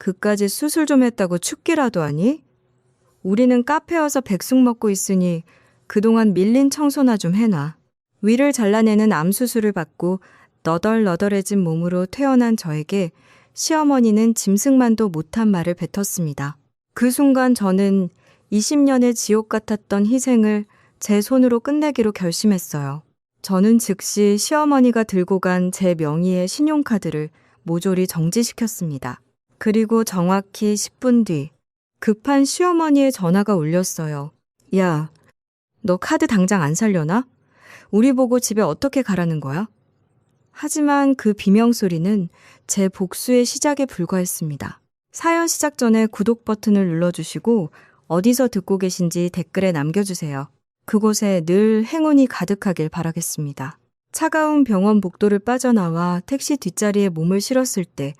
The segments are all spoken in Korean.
그까짓 수술 좀 했다고 춥기라도 하니? 우리는 카페 와서 백숙 먹고 있으니 그동안 밀린 청소나 좀 해놔. 위를 잘라내는 암 수술을 받고 너덜너덜해진 몸으로 퇴원한 저에게 시어머니는 짐승만도 못한 말을 뱉었습니다. 그 순간 저는 20년의 지옥 같았던 희생을 제 손으로 끝내기로 결심했어요. 저는 즉시 시어머니가 들고 간 제 명의의 신용카드를 모조리 정지시켰습니다. 그리고 정확히 10분 뒤 급한 시어머니의 전화가 울렸어요. 야, 너 카드 당장 안 살려나? 우리 보고 집에 어떻게 가라는 거야? 하지만 그 비명소리는 제 복수의 시작에 불과했습니다. 사연 시작 전에 구독 버튼을 눌러주시고 어디서 듣고 계신지 댓글에 남겨주세요. 그곳에 늘 행운이 가득하길 바라겠습니다. 차가운 병원 복도를 빠져나와 택시 뒷자리에 몸을 실었을 때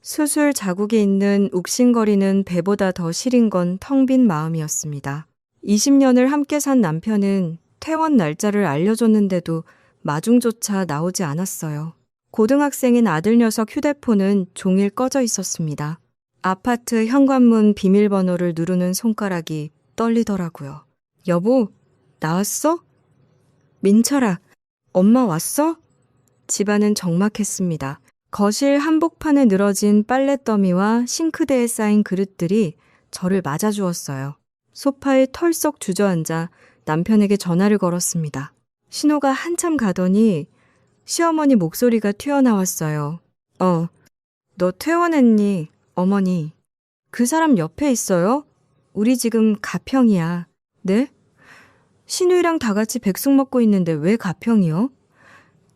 수술 자국이 있는 욱신거리는 배보다 더 시린 건 텅 빈 마음이었습니다. 20년을 함께 산 남편은 퇴원 날짜를 알려줬는데도 마중조차 나오지 않았어요. 고등학생인 아들 녀석 휴대폰은 종일 꺼져 있었습니다. 아파트 현관문 비밀번호를 누르는 손가락이 떨리더라고요. 여보, 나왔어? 민철아, 엄마 왔어? 집안은 적막했습니다. 거실 한복판에 늘어진 빨랫더미와 싱크대에 쌓인 그릇들이 저를 맞아주었어요. 소파에 털썩 주저앉아 남편에게 전화를 걸었습니다. 신호가 한참 가더니 시어머니 목소리가 튀어나왔어요. 너 퇴원했니, 어머니? 그 사람 옆에 있어요? 우리 지금 가평이야. 네? 신우이랑 다 같이 백숙 먹고 있는데 왜 가평이요?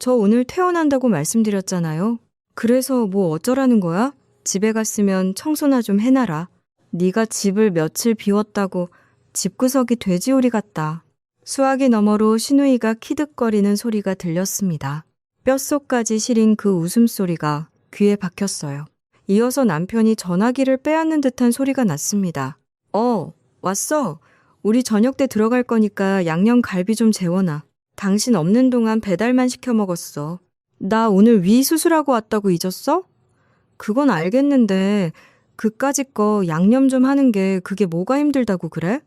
저 오늘 퇴원한다고 말씀드렸잖아요. 그래서 뭐 어쩌라는 거야? 집에 갔으면 청소나 좀 해놔라. 네가 집을 며칠 비웠다고 집구석이 돼지우리 같다. 수화기 너머로 신우이가 키득거리는 소리가 들렸습니다. 뼛속까지 시린 그 웃음소리가 귀에 박혔어요. 이어서 남편이 전화기를 빼앗는 듯한 소리가 났습니다. 왔어. 우리 저녁 때 들어갈 거니까 양념 갈비 좀 재워놔. 당신 없는 동안 배달만 시켜 먹었어. 나 오늘 위 수술하고 왔다고 잊었어? 그건 알겠는데 그까짓 거 양념 좀 하는 게 그게 뭐가 힘들다고 그래?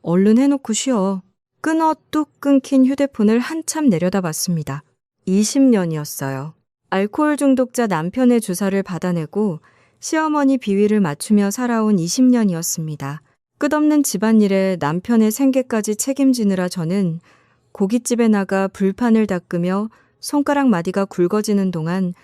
얼른 해놓고 쉬어. 끊어 뚝 끊긴 휴대폰을 한참 내려다봤습니다. 20년이었어요. 알코올 중독자 남편의 주사를 받아내고 시어머니 비위를 맞추며 살아온 20년이었습니다. 끝없는 집안일에 남편의 생계까지 책임지느라 저는 고깃집에 나가 불판을 닦으며 손가락 마디가 굵어지는 동안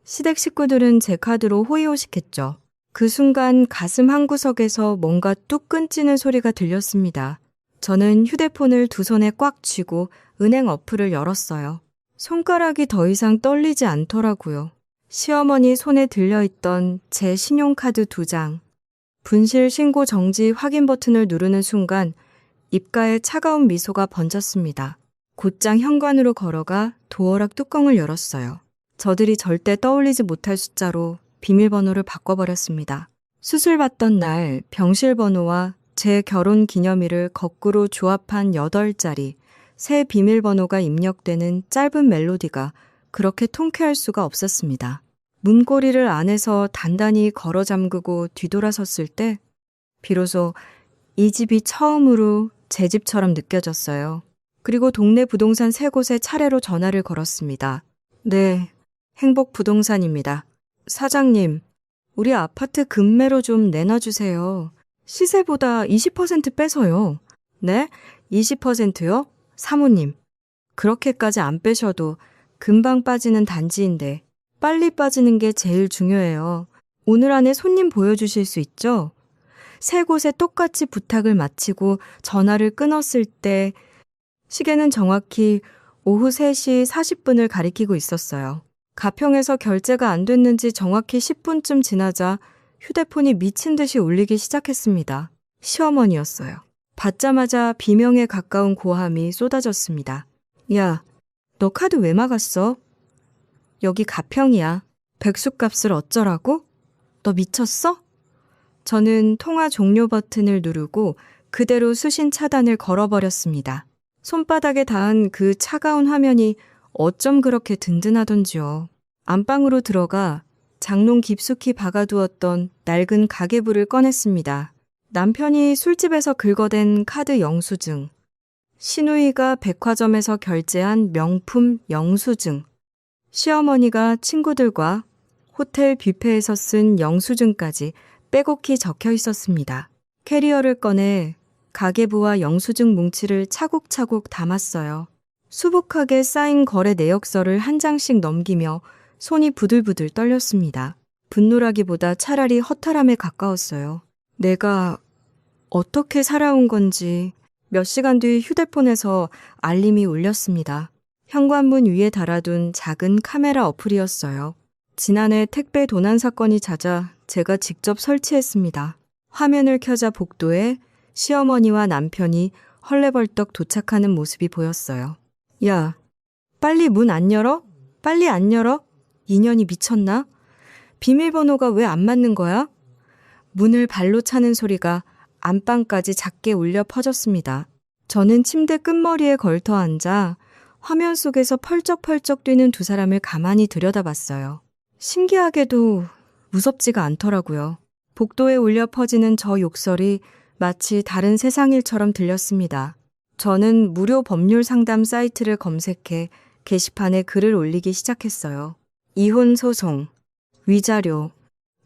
시댁 식구들은 제 카드로 호의호식했죠. 그 순간 가슴 한구석에서 뭔가 뚝 끊지는 소리가 들렸습니다. 저는 휴대폰을 두 손에 꽉 쥐고 은행 어플을 열었어요. 손가락이 더 이상 떨리지 않더라고요. 시어머니 손에 들려있던 제 신용카드 2장. 분실 신고 정지 확인 버튼을 누르는 순간 입가에 차가운 미소가 번졌습니다. 곧장 현관으로 걸어가 도어락 뚜껑을 열었어요. 저들이 절대 떠올리지 못할 숫자로 비밀번호를 바꿔버렸습니다. 수술 받던 날 병실 번호와 제 결혼 기념일을 거꾸로 조합한 8자리 새 비밀번호가 입력되는 짧은 멜로디가 그렇게 통쾌할 수가 없었습니다. 문고리를 안에서 단단히 걸어 잠그고 뒤돌아섰을 때 비로소 이 집이 처음으로 제 집처럼 느껴졌어요. 그리고 동네 부동산 3곳에 차례로 전화를 걸었습니다. 네, 행복부동산입니다. 사장님, 우리 아파트 급매로 좀 내놔주세요. 시세보다 20% 빼서요. 네? 20%요? 사모님, 그렇게까지 안 빼셔도 금방 빠지는 단지인데 빨리 빠지는 게 제일 중요해요. 오늘 안에 손님 보여주실 수 있죠? 3곳에 똑같이 부탁을 마치고 전화를 끊었을 때 시계는 정확히 오후 3시 40분을 가리키고 있었어요. 가평에서 결제가 안 됐는지 정확히 10분쯤 지나자 휴대폰이 미친 듯이 울리기 시작했습니다. 시어머니였어요. 받자마자 비명에 가까운 고함이 쏟아졌습니다. 야, 너 카드 왜 막았어? 여기 가평이야. 백숙값을 어쩌라고? 너 미쳤어? 저는 통화 종료 버튼을 누르고 그대로 수신 차단을 걸어버렸습니다. 손바닥에 닿은 그 차가운 화면이 어쩜 그렇게 든든하던지요. 안방으로 들어가 장롱 깊숙이 박아두었던 낡은 가계부를 꺼냈습니다. 남편이 술집에서 긁어댄 카드 영수증, 시누이가 백화점에서 결제한 명품 영수증, 시어머니가 친구들과 호텔 뷔페에서 쓴 영수증까지 빼곡히 적혀 있었습니다. 캐리어를 꺼내 가계부와 영수증 뭉치를 차곡차곡 담았어요. 수북하게 쌓인 거래 내역서를 한 장씩 넘기며 손이 부들부들 떨렸습니다. 분노라기보다 차라리 허탈함에 가까웠어요. 내가 어떻게 살아온 건지. 몇 시간 뒤 휴대폰에서 알림이 울렸습니다. 현관문 위에 달아둔 작은 카메라 어플이었어요. 지난해 택배 도난 사건이 잦아 제가 직접 설치했습니다. 화면을 켜자 복도에 시어머니와 남편이 헐레벌떡 도착하는 모습이 보였어요. 야, 빨리 문 안 열어? 빨리 안 열어? 인연이 미쳤나? 비밀번호가 왜 안 맞는 거야? 문을 발로 차는 소리가 안방까지 작게 울려 퍼졌습니다. 저는 침대 끝머리에 걸터 앉아 화면 속에서 펄쩍펄쩍 뛰는 두 사람을 가만히 들여다봤어요. 신기하게도 무섭지가 않더라고요. 복도에 울려 퍼지는 저 욕설이 마치 다른 세상일처럼 들렸습니다. 저는 무료 법률 상담 사이트를 검색해 게시판에 글을 올리기 시작했어요. 이혼 소송, 위자료,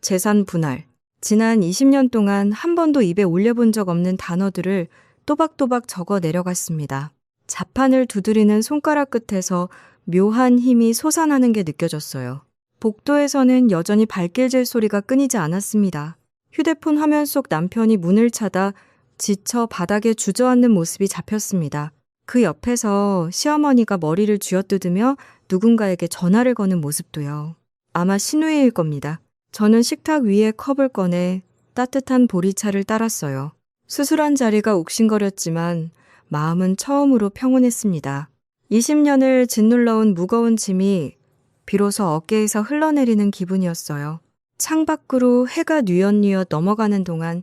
재산 분할. 지난 20년 동안 한 번도 입에 올려본 적 없는 단어들을 또박또박 적어 내려갔습니다. 자판을 두드리는 손가락 끝에서 묘한 힘이 솟아나는 게 느껴졌어요. 복도에서는 여전히 발길질 소리가 끊이지 않았습니다. 휴대폰 화면 속 남편이 문을 차다 지쳐 바닥에 주저앉는 모습이 잡혔습니다. 그 옆에서 시어머니가 머리를 쥐어뜯으며 누군가에게 전화를 거는 모습도요. 아마 시누이일 겁니다. 저는 식탁 위에 컵을 꺼내 따뜻한 보리차를 따랐어요. 수술한 자리가 욱신거렸지만 마음은 처음으로 평온했습니다. 20년을 짓눌러온 무거운 짐이 비로소 어깨에서 흘러내리는 기분이었어요. 창밖으로 해가 뉘엿뉘엿 넘어가는 동안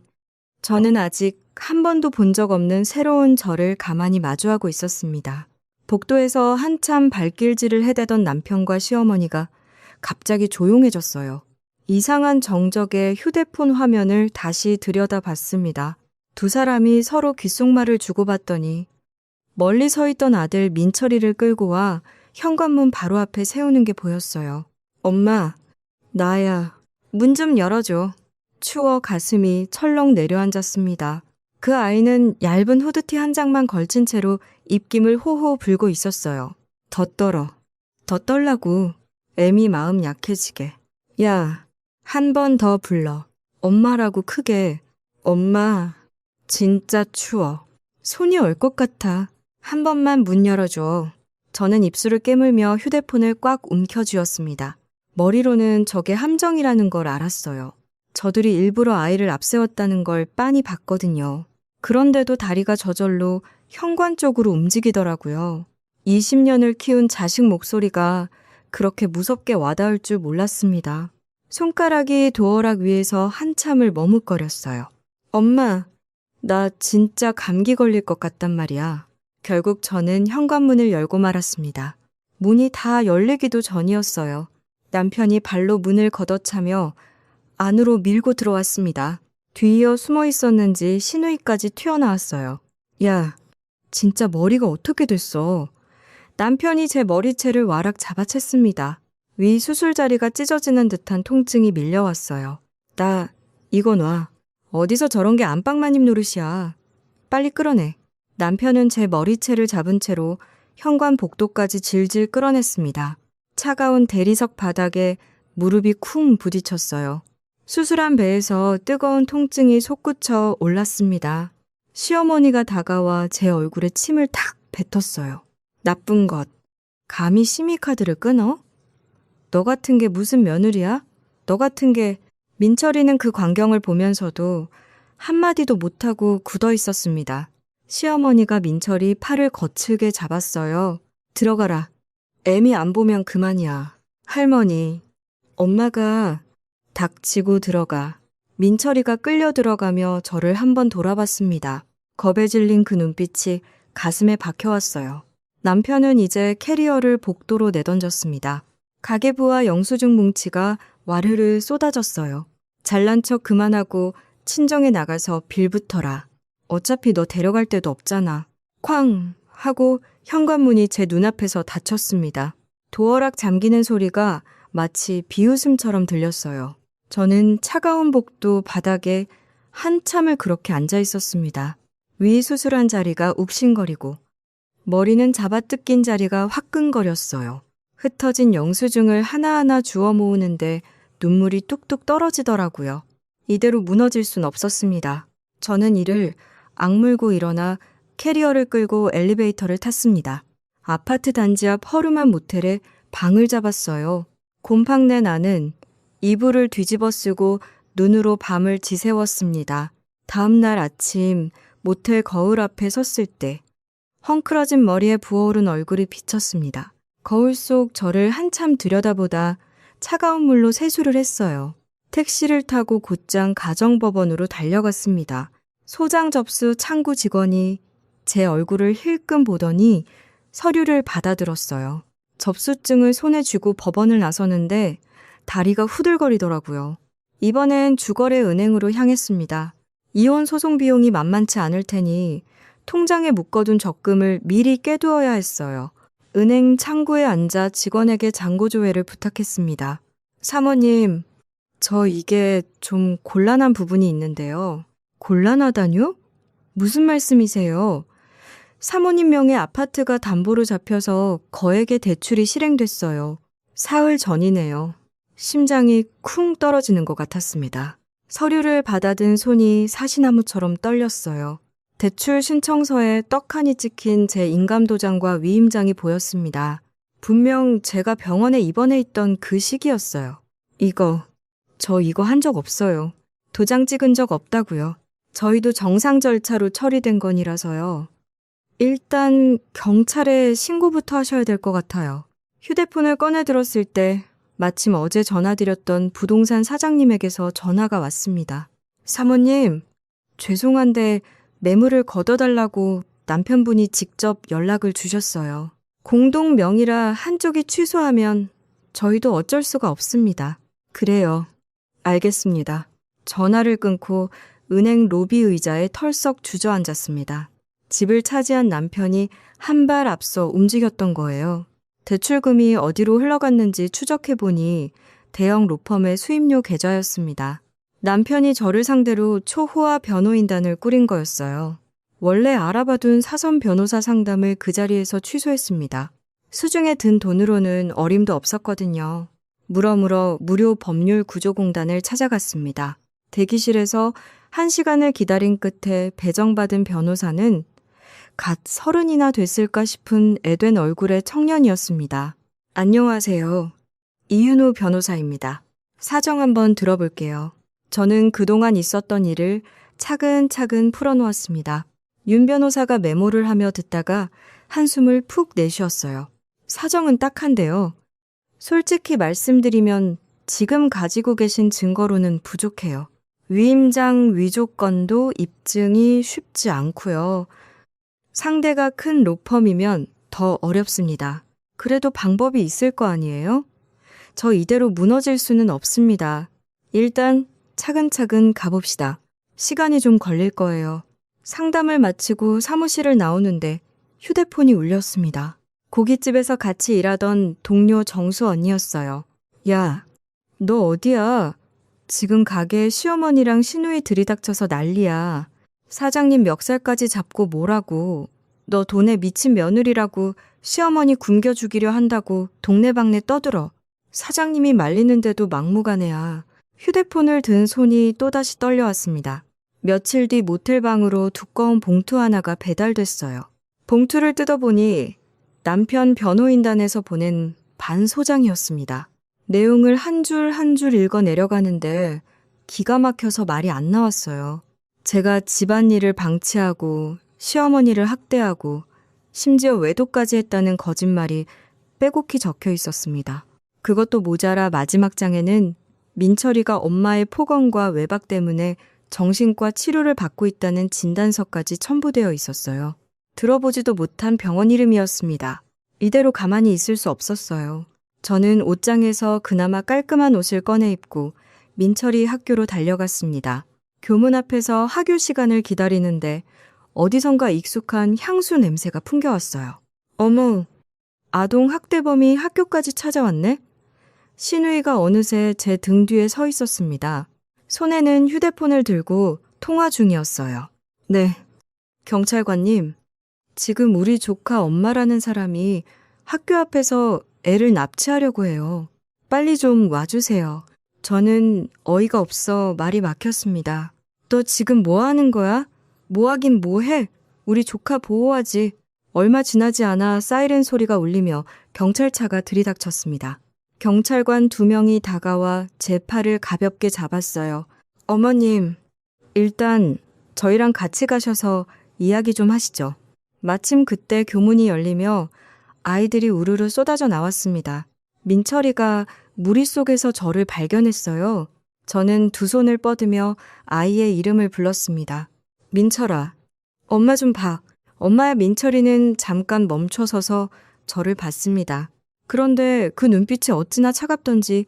저는 아직 한 번도 본 적 없는 새로운 저를 가만히 마주하고 있었습니다. 복도에서 한참 발길질을 해대던 남편과 시어머니가 갑자기 조용해졌어요. 이상한 정적에 휴대폰 화면을 다시 들여다봤습니다. 두 사람이 서로 귓속말을 주고받더니 멀리 서 있던 아들 민철이를 끌고 와 현관문 바로 앞에 세우는 게 보였어요. 엄마, 나야. 문 좀 열어줘. 추워 가슴이 철렁 내려앉았습니다. 그 아이는 얇은 후드티 한 장만 걸친 채로 입김을 호호 불고 있었어요. 더 떨어. 더 떨라고. 애미 마음 약해지게. 야, 한 번 더 불러. 엄마라고 크게. 엄마, 진짜 추워. 손이 얼 것 같아. 한 번만 문 열어줘. 저는 입술을 깨물며 휴대폰을 꽉 움켜쥐었습니다. 머리로는 저게 함정이라는 걸 알았어요. 저들이 일부러 아이를 앞세웠다는 걸 빤히 봤거든요. 그런데도 다리가 저절로 현관 쪽으로 움직이더라고요. 20년을 키운 자식 목소리가 그렇게 무섭게 와닿을 줄 몰랐습니다. 손가락이 도어락 위에서 한참을 머뭇거렸어요. 엄마, 나 진짜 감기 걸릴 것 같단 말이야. 결국 저는 현관문을 열고 말았습니다. 문이 다 열리기도 전이었어요. 남편이 발로 문을 걷어차며 안으로 밀고 들어왔습니다. 뒤이어 숨어 있었는지 시누이까지 튀어나왔어요. 야, 진짜 머리가 어떻게 됐어? 남편이 제 머리채를 와락 잡아챘습니다. 위 수술 자리가 찢어지는 듯한 통증이 밀려왔어요. 나 이거 놔. 어디서 저런 게 안방마님 노릇이야. 빨리 끌어내. 남편은 제 머리채를 잡은 채로 현관 복도까지 질질 끌어냈습니다. 차가운 대리석 바닥에 무릎이 쿵 부딪혔어요. 수술한 배에서 뜨거운 통증이 솟구쳐 올랐습니다. 시어머니가 다가와 제 얼굴에 침을 탁 뱉었어요. 나쁜 것. 감히 시미카드를 끊어? 너 같은 게 무슨 며느리야? 너 같은 게... 민철이는 그 광경을 보면서도 한마디도 못하고 굳어 있었습니다. 시어머니가 민철이 팔을 거칠게 잡았어요. 들어가라. 애미 안 보면 그만이야. 할머니. 엄마가 닥치고 들어가. 민철이가 끌려 들어가며 저를 한번 돌아봤습니다. 겁에 질린 그 눈빛이 가슴에 박혀왔어요. 남편은 이제 캐리어를 복도로 내던졌습니다. 가계부와 영수증 뭉치가 와르르 쏟아졌어요. 잘난 척 그만하고 친정에 나가서 빌붙어라. 어차피 너 데려갈 데도 없잖아. 쾅 하고 현관문이 제 눈앞에서 닫혔습니다. 도어락 잠기는 소리가 마치 비웃음처럼 들렸어요. 저는 차가운 복도 바닥에 한참을 그렇게 앉아 있었습니다. 위 수술한 자리가 욱신거리고 머리는 잡아뜯긴 자리가 화끈거렸어요. 흩어진 영수증을 하나하나 주워 모으는데 눈물이 뚝뚝 떨어지더라고요. 이대로 무너질 순 없었습니다. 저는 이를 악물고 일어나 캐리어를 끌고 엘리베이터를 탔습니다. 아파트 단지 앞 허름한 모텔에 방을 잡았어요. 곰팡내 나는 이불을 뒤집어 쓰고 눈으로 밤을 지새웠습니다. 다음 날 아침 모텔 거울 앞에 섰을 때 헝클어진 머리에 부어오른 얼굴이 비쳤습니다. 거울 속 저를 한참 들여다보다 차가운 물로 세수를 했어요. 택시를 타고 곧장 가정법원으로 달려갔습니다. 소장 접수 창구 직원이 제 얼굴을 힐끔 보더니 서류를 받아들었어요. 접수증을 손에 쥐고 법원을 나서는데 다리가 후들거리더라고요. 이번엔 주거래 은행으로 향했습니다. 이혼 소송 비용이 만만치 않을 테니 통장에 묶어둔 적금을 미리 깨두어야 했어요. 은행 창구에 앉아 직원에게 잔고조회를 부탁했습니다. 사모님, 저 이게 좀 곤란한 부분이 있는데요. 곤란하다뇨? 무슨 말씀이세요? 사모님 명의 아파트가 담보로 잡혀서 거액의 대출이 실행됐어요. 사흘 전이네요. 심장이 쿵 떨어지는 것 같았습니다. 서류를 받아든 손이 사시나무처럼 떨렸어요. 대출 신청서에 떡하니 찍힌 제 인감도장과 위임장이 보였습니다. 분명 제가 병원에 입원해 있던 그 시기였어요. 저 이거 한 적 없어요. 도장 찍은 적 없다고요. 저희도 정상 절차로 처리된 건이라서요. 일단 경찰에 신고부터 하셔야 될 것 같아요. 휴대폰을 꺼내 들었을 때 마침 어제 전화드렸던 부동산 사장님에게서 전화가 왔습니다. 사모님, 죄송한데 매물을 걷어달라고 남편분이 직접 연락을 주셨어요. 공동 명의라 한쪽이 취소하면 저희도 어쩔 수가 없습니다. 그래요. 알겠습니다. 전화를 끊고 은행 로비 의자에 털썩 주저앉았습니다. 집을 차지한 남편이 한 발 앞서 움직였던 거예요. 대출금이 어디로 흘러갔는지 추적해보니 대형 로펌의 수임료 계좌였습니다. 남편이 저를 상대로 초호화 변호인단을 꾸린 거였어요. 원래 알아봐둔 사선 변호사 상담을 그 자리에서 취소했습니다. 수중에 든 돈으로는 어림도 없었거든요. 물어물어 무료 법률 구조공단을 찾아갔습니다. 대기실에서 1시간을 기다린 끝에 배정받은 변호사는 갓 30이나 됐을까 싶은 애된 얼굴의 청년이었습니다. 안녕하세요. 이윤호 변호사입니다. 사정 한번 들어볼게요. 저는 그동안 있었던 일을 차근차근 풀어놓았습니다. 윤 변호사가 메모를 하며 듣다가 한숨을 푹 내쉬었어요. 사정은 딱한데요. 솔직히 말씀드리면 지금 가지고 계신 증거로는 부족해요. 위임장 위조건도 입증이 쉽지 않고요. 상대가 큰 로펌이면 더 어렵습니다. 그래도 방법이 있을 거 아니에요? 저 이대로 무너질 수는 없습니다. 일단 차근차근 가봅시다. 시간이 좀 걸릴 거예요. 상담을 마치고 사무실을 나오는데 휴대폰이 울렸습니다. 고깃집에서 같이 일하던 동료 정수 언니였어요. 야, 너 어디야? 지금 가게에 시어머니랑 시누이 들이닥쳐서 난리야. 사장님 멱살까지 잡고 뭐라고. 너 돈에 미친 며느리라고 시어머니 굶겨 죽이려 한다고 동네방네 떠들어. 사장님이 말리는데도 막무가내야. 휴대폰을 든 손이 또다시 떨려왔습니다. 며칠 뒤 모텔방으로 두꺼운 봉투 하나가 배달됐어요. 봉투를 뜯어보니 남편 변호인단에서 보낸 반소장이었습니다. 내용을 한 줄 한 줄 읽어 내려가는데 기가 막혀서 말이 안 나왔어요. 제가 집안일을 방치하고 시어머니를 학대하고 심지어 외도까지 했다는 거짓말이 빼곡히 적혀 있었습니다. 그것도 모자라 마지막 장에는 민철이가 엄마의 폭언과 외박 때문에 정신과 치료를 받고 있다는 진단서까지 첨부되어 있었어요. 들어보지도 못한 병원 이름이었습니다. 이대로 가만히 있을 수 없었어요. 저는 옷장에서 그나마 깔끔한 옷을 꺼내 입고 민철이 학교로 달려갔습니다. 교문 앞에서 하교 시간을 기다리는데 어디선가 익숙한 향수 냄새가 풍겨왔어요. 어머, 아동 학대범이 학교까지 찾아왔네? 신우이가 어느새 제 등 뒤에 서 있었습니다. 손에는 휴대폰을 들고 통화 중이었어요. 네, 경찰관님, 지금 우리 조카 엄마라는 사람이 학교 앞에서 애를 납치하려고 해요. 빨리 좀 와주세요. 저는 어이가 없어 말이 막혔습니다. 너 지금 뭐 하는 거야? 뭐 하긴 뭐 해? 우리 조카 보호하지. 얼마 지나지 않아 사이렌 소리가 울리며 경찰차가 들이닥쳤습니다. 경찰관 2명이 다가와 제 팔을 가볍게 잡았어요. 어머님, 일단 저희랑 같이 가셔서 이야기 좀 하시죠. 마침 그때 교문이 열리며 아이들이 우르르 쏟아져 나왔습니다. 민철이가 무리 속에서 저를 발견했어요. 저는 2 손을 뻗으며 아이의 이름을 불렀습니다. 민철아, 엄마 좀 봐. 엄마야. 민철이는 잠깐 멈춰서서 저를 봤습니다. 그런데 그 눈빛이 어찌나 차갑던지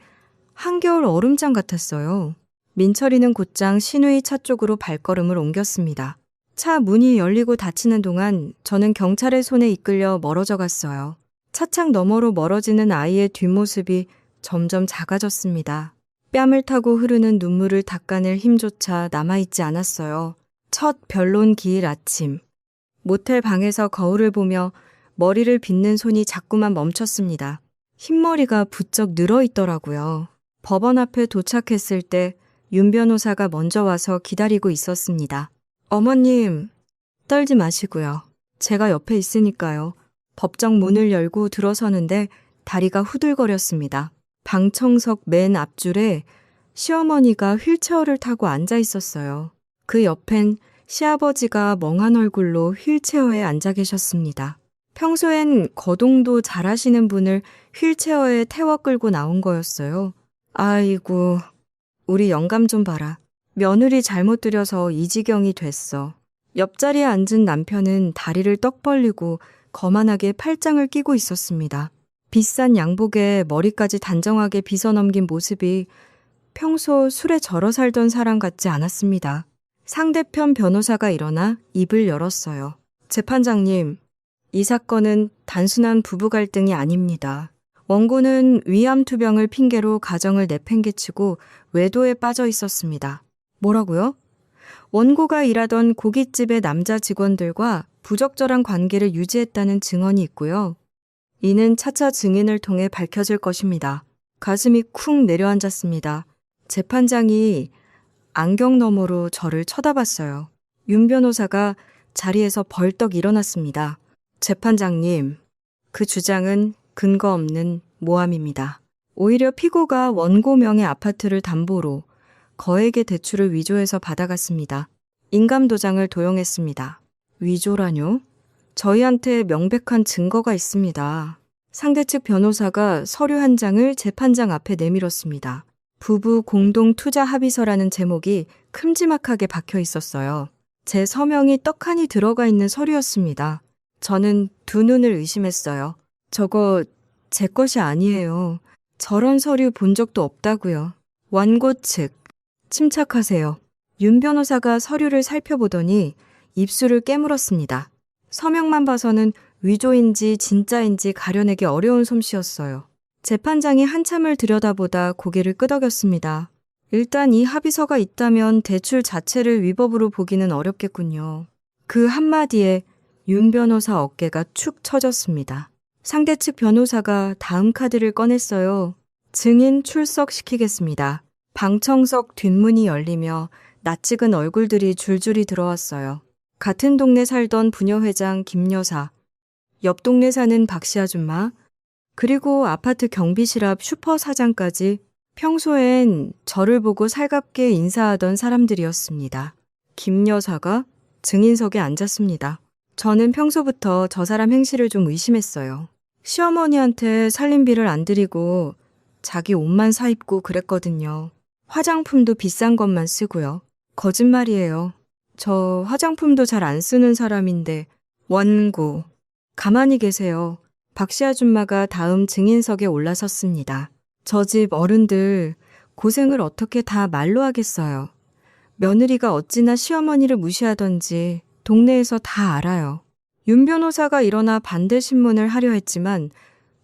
한겨울 얼음장 같았어요. 민철이는 곧장 신우이 차 쪽으로 발걸음을 옮겼습니다. 차 문이 열리고 닫히는 동안 저는 경찰의 손에 이끌려 멀어져 갔어요. 차창 너머로 멀어지는 아이의 뒷모습이 점점 작아졌습니다. 뺨을 타고 흐르는 눈물을 닦아낼 힘조차 남아있지 않았어요. 첫 변론 기일 아침. 모텔 방에서 거울을 보며 머리를 빗는 손이 자꾸만 멈췄습니다. 흰머리가 부쩍 늘어있더라고요. 법원 앞에 도착했을 때 윤 변호사가 먼저 와서 기다리고 있었습니다. 어머님, 떨지 마시고요. 제가 옆에 있으니까요. 법정 문을 열고 들어서는데 다리가 후들거렸습니다. 방청석 맨 앞줄에 시어머니가 휠체어를 타고 앉아 있었어요. 그 옆엔 시아버지가 멍한 얼굴로 휠체어에 앉아 계셨습니다. 평소엔 거동도 잘하시는 분을 휠체어에 태워 끌고 나온 거였어요. 아이고, 우리 영감 좀 봐라. 며느리 잘못 들여서 이 지경이 됐어. 옆자리에 앉은 남편은 다리를 떡 벌리고 거만하게 팔짱을 끼고 있었습니다. 비싼 양복에 머리까지 단정하게 빗어넘긴 모습이 평소 술에 절어 살던 사람 같지 않았습니다. 상대편 변호사가 일어나 입을 열었어요. 재판장님, 이 사건은 단순한 부부 갈등이 아닙니다. 원고는 위암투병을 핑계로 가정을 내팽개치고 외도에 빠져 있었습니다. 뭐라고요? 원고가 일하던 고깃집의 남자 직원들과 부적절한 관계를 유지했다는 증언이 있고요. 이는 차차 증인을 통해 밝혀질 것입니다. 가슴이 쿵 내려앉았습니다. 재판장이 안경 너머로 저를 쳐다봤어요. 윤 변호사가 자리에서 벌떡 일어났습니다. 재판장님, 그 주장은 근거 없는 모함입니다. 오히려 피고가 원고 명의 아파트를 담보로 거액의 대출을 위조해서 받아갔습니다. 인감도장을 도용했습니다. 위조라뇨? 저희한테 명백한 증거가 있습니다. 상대 측 변호사가 서류 한 장을 재판장 앞에 내밀었습니다. 부부 공동 투자 합의서라는 제목이 큼지막하게 박혀 있었어요. 제 서명이 떡하니 들어가 있는 서류였습니다. 저는 2 눈을 의심했어요. 저거 제 것이 아니에요. 저런 서류 본 적도 없다고요. 원고 측, 침착하세요. 윤 변호사가 서류를 살펴보더니 입술을 깨물었습니다. 서명만 봐서는 위조인지 진짜인지 가려내기 어려운 솜씨였어요. 재판장이 한참을 들여다보다 고개를 끄덕였습니다. 일단 이 합의서가 있다면 대출 자체를 위법으로 보기는 어렵겠군요. 그 한마디에 윤 변호사 어깨가 축 처졌습니다. 상대 측 변호사가 다음 카드를 꺼냈어요. 증인 출석시키겠습니다. 방청석 뒷문이 열리며 낯익은 얼굴들이 줄줄이 들어왔어요. 같은 동네 살던 부녀회장 김 여사, 옆 동네 사는 박씨 아줌마, 그리고 아파트 경비실 앞 슈퍼 사장까지 평소엔 저를 보고 살갑게 인사하던 사람들이었습니다. 김 여사가 증인석에 앉았습니다. 저는 평소부터 저 사람 행실을 좀 의심했어요. 시어머니한테 살림비를 안 드리고 자기 옷만 사입고 그랬거든요. 화장품도 비싼 것만 쓰고요. 거짓말이에요. 저 화장품도 잘 안 쓰는 사람인데. 원고, 가만히 계세요. 박씨 아줌마가 다음 증인석에 올라섰습니다. 저 집 어른들 고생을 어떻게 다 말로 하겠어요. 며느리가 어찌나 시어머니를 무시하던지 동네에서 다 알아요. 윤 변호사가 일어나 반대 신문을 하려 했지만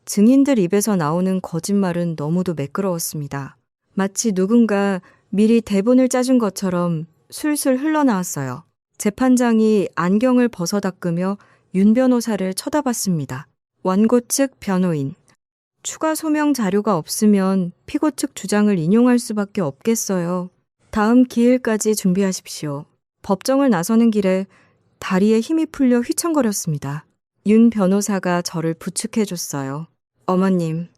증인들 입에서 나오는 거짓말은 너무도 매끄러웠습니다. 마치 누군가 미리 대본을 짜준 것처럼 술술 흘러나왔어요. 재판장이 안경을 벗어 닦으며 윤 변호사를 쳐다봤습니다. 원고 측 변호인. 추가 소명 자료가 없으면 피고 측 주장을 인용할 수밖에 없겠어요. 다음 기일까지 준비하십시오. 법정을 나서는 길에 다리에 힘이 풀려 휘청거렸습니다. 윤 변호사가 저를 부축해줬어요. 어머님,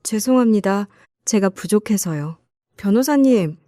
죄송합니다. 제가 부족해서요. 변호사님,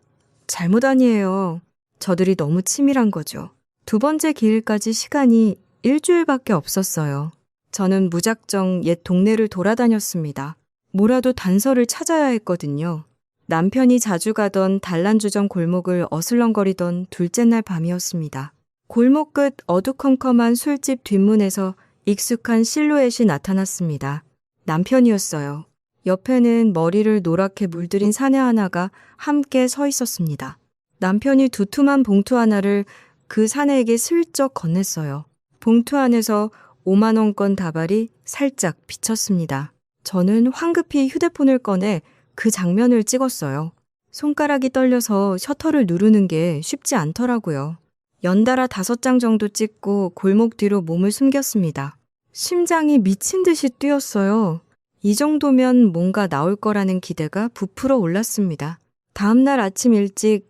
잘못 아니에요. 저들이 너무 치밀한 거죠. 두 번째 기일까지 시간이 일주일밖에 없었어요. 저는 무작정 옛 동네를 돌아다녔습니다. 뭐라도 단서를 찾아야 했거든요. 남편이 자주 가던 단란주점 골목을 어슬렁거리던 둘째 날 밤이었습니다. 골목 끝 어두컴컴한 술집 뒷문에서 익숙한 실루엣이 나타났습니다. 남편이었어요. 옆에는 머리를 노랗게 물들인 사내 하나가 함께 서 있었습니다. 남편이 두툼한 봉투 하나를 그 사내에게 슬쩍 건넸어요. 봉투 안에서 5만 원권 다발이 살짝 비쳤습니다. 저는 황급히 휴대폰을 꺼내 그 장면을 찍었어요. 손가락이 떨려서 셔터를 누르는 게 쉽지 않더라고요. 연달아 5장 정도 찍고 골목 뒤로 몸을 숨겼습니다. 심장이 미친 듯이 뛰었어요. 이 정도면 뭔가 나올 거라는 기대가 부풀어 올랐습니다. 다음 날 아침 일찍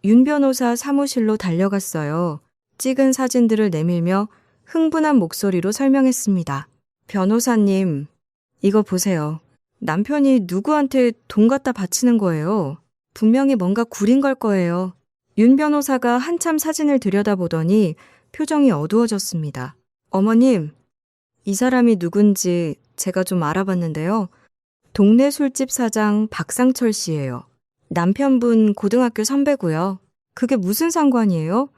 윤 변호사 사무실로 달려갔어요. 찍은 사진들을 내밀며 흥분한 목소리로 설명했습니다. 변호사님, 이거 보세요. 남편이 누구한테 돈 갖다 바치는 거예요. 분명히 뭔가 구린 걸 거예요. 윤 변호사가 한참 사진을 들여다보더니 표정이 어두워졌습니다. 어머님, 이 사람이 누군지 제가 좀 알아봤는데요. 동네 술집 사장 박상철 씨예요. 남편분 고등학교 선배고요. 그게 무슨 상관이에요?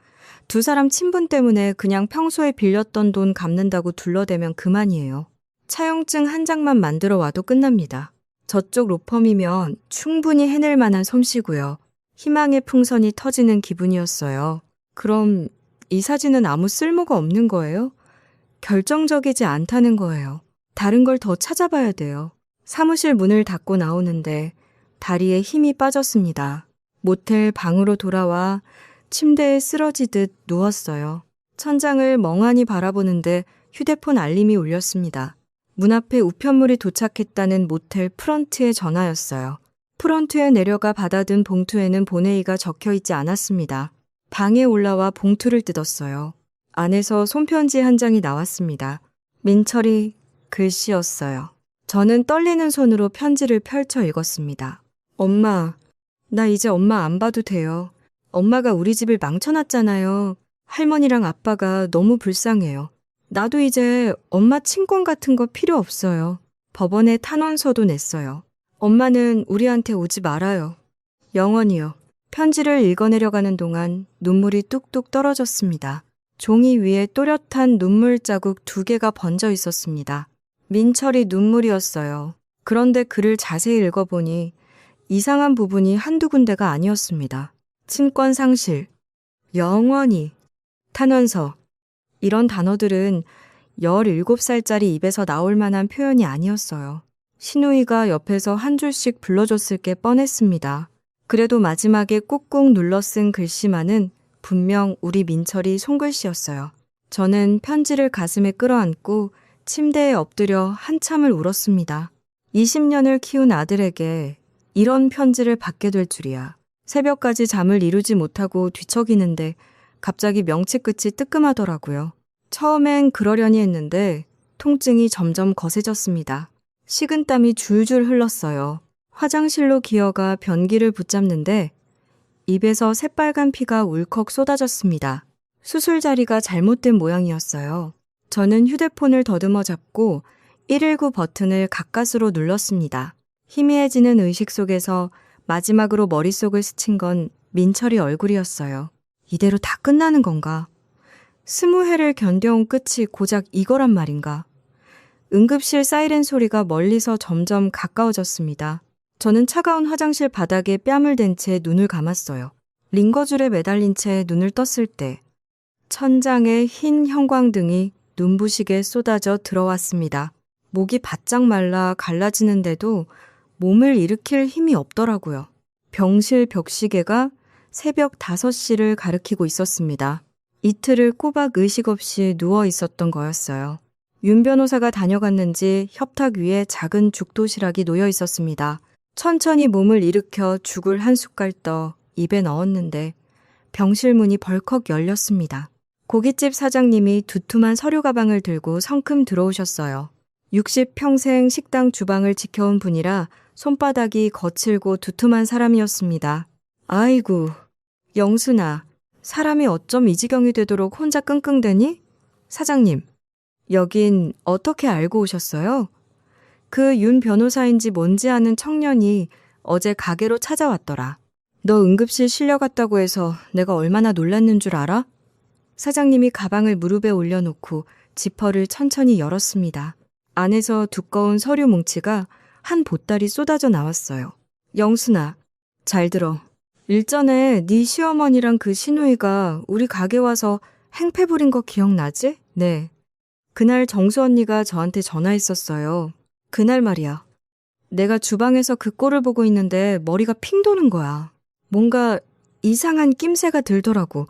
두 사람 친분 때문에 그냥 평소에 빌렸던 돈 갚는다고 둘러대면 그만이에요. 차용증 한 장만 만들어 와도 끝납니다. 저쪽 로펌이면 충분히 해낼 만한 솜씨고요. 희망의 풍선이 터지는 기분이었어요. 그럼 이 사진은 아무 쓸모가 없는 거예요? 결정적이지 않다는 거예요. 다른 걸 더 찾아봐야 돼요. 사무실 문을 닫고 나오는데 다리에 힘이 빠졌습니다. 모텔 방으로 돌아와 침대에 쓰러지듯 누웠어요. 천장을 멍하니 바라보는데 휴대폰 알림이 울렸습니다. 문 앞에 우편물이 도착했다는 모텔 프런트의 전화였어요. 프런트에 내려가 받아든 봉투에는 본회의가 적혀 있지 않았습니다. 방에 올라와 봉투를 뜯었어요. 안에서 손편지 한 장이 나왔습니다. 민철이 글씨였어요. 저는 떨리는 손으로 편지를 펼쳐 읽었습니다. 엄마, 나 이제 엄마 안 봐도 돼요. 엄마가 우리 집을 망쳐놨잖아요. 할머니랑 아빠가 너무 불쌍해요. 나도 이제 엄마 친권 같은 거 필요 없어요. 법원에 탄원서도 냈어요. 엄마는 우리한테 오지 말아요. 영원히요. 편지를 읽어내려가는 동안 눈물이 뚝뚝 떨어졌습니다. 종이 위에 또렷한 눈물 자국 2개가 번져 있었습니다. 민철이 눈물이었어요. 그런데 글을 자세히 읽어보니 이상한 부분이 한두 군데가 아니었습니다. 친권 상실, 영원히, 탄원서, 이런 단어들은 17살짜리 입에서 나올 만한 표현이 아니었어요. 신우이가 옆에서 한 줄씩 불러줬을 게 뻔했습니다. 그래도 마지막에 꾹꾹 눌러 쓴 글씨만은 분명 우리 민철이 손글씨였어요. 저는 편지를 가슴에 끌어안고 침대에 엎드려 한참을 울었습니다. 20년을 키운 아들에게 이런 편지를 받게 될 줄이야. 새벽까지 잠을 이루지 못하고 뒤척이는데 갑자기 명치 끝이 뜨끔하더라고요. 처음엔 그러려니 했는데 통증이 점점 거세졌습니다. 식은땀이 줄줄 흘렀어요. 화장실로 기어가 변기를 붙잡는데 입에서 새빨간 피가 울컥 쏟아졌습니다. 수술 자리가 잘못된 모양이었어요. 저는 휴대폰을 더듬어 잡고 119 버튼을 가까스로 눌렀습니다. 희미해지는 의식 속에서 마지막으로 머릿속을 스친 건 민철이 얼굴이었어요. 이대로 다 끝나는 건가? 20회를 견뎌온 끝이 고작 이거란 말인가? 응급실 사이렌 소리가 멀리서 점점 가까워졌습니다. 저는 차가운 화장실 바닥에 뺨을 댄 채 눈을 감았어요. 링거줄에 매달린 채 눈을 떴을 때 천장에 흰 형광등이 눈부시게 쏟아져 들어왔습니다. 목이 바짝 말라 갈라지는데도 몸을 일으킬 힘이 없더라고요. 병실 벽시계가 새벽 5시를 가리키고 있었습니다. 이틀을 꼬박 의식 없이 누워 있었던 거였어요. 윤 변호사가 다녀갔는지 협탁 위에 작은 죽도시락이 놓여 있었습니다. 천천히 몸을 일으켜 죽을 한 숟갈 떠 입에 넣었는데 병실 문이 벌컥 열렸습니다. 고깃집 사장님이 두툼한 서류 가방을 들고 성큼 들어오셨어요. 60평생 식당 주방을 지켜온 분이라 손바닥이 거칠고 두툼한 사람이었습니다. 아이고, 영순아, 사람이 어쩜 이 지경이 되도록 혼자 끙끙대니? 사장님, 여긴 어떻게 알고 오셨어요? 그 윤 변호사인지 뭔지 아는 청년이 어제 가게로 찾아왔더라. 너 응급실 실려갔다고 해서 내가 얼마나 놀랐는 줄 알아? 사장님이 가방을 무릎에 올려놓고 지퍼를 천천히 열었습니다. 안에서 두꺼운 서류 뭉치가 한 보따리 쏟아져 나왔어요. 영순아, 잘 들어. 일전에 네 시어머니랑 그 시누이가 우리 가게 와서 행패 부린 거 기억나지? 네. 그날 정수 언니가 저한테 전화했었어요. 그날 말이야. 내가 주방에서 그 꼴을 보고 있는데 머리가 핑 도는 거야. 뭔가 이상한 낌새가 들더라고.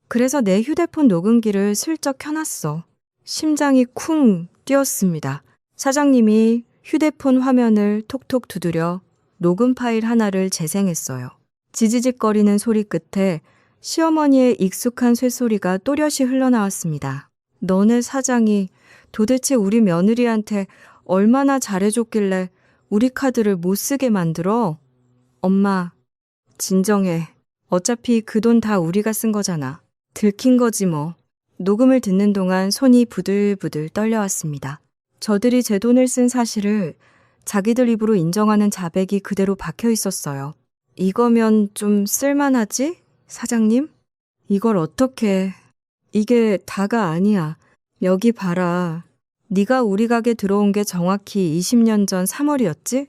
그래서 내 휴대폰 녹음기를 슬쩍 켜놨어. 심장이 쿵 뛰었습니다. 사장님이 휴대폰 화면을 톡톡 두드려 녹음 파일 하나를 재생했어요. 지지직거리는 소리 끝에 시어머니의 익숙한 쇠소리가 또렷이 흘러나왔습니다. 너네 사장이 도대체 우리 며느리한테 얼마나 잘해줬길래 우리 카드를 못 쓰게 만들어? 엄마, 진정해. 어차피 그 돈 다 우리가 쓴 거잖아. 들킨 거지 뭐. 녹음을 듣는 동안 손이 부들부들 떨려왔습니다. 저들이 제 돈을 쓴 사실을 자기들 입으로 인정하는 자백이 그대로 박혀 있었어요. 이거면 좀 쓸만하지? 사장님? 이걸 어떻게... 이게 다가 아니야. 여기 봐라. 네가 우리 가게 들어온 게 정확히 20년 전 3월이었지?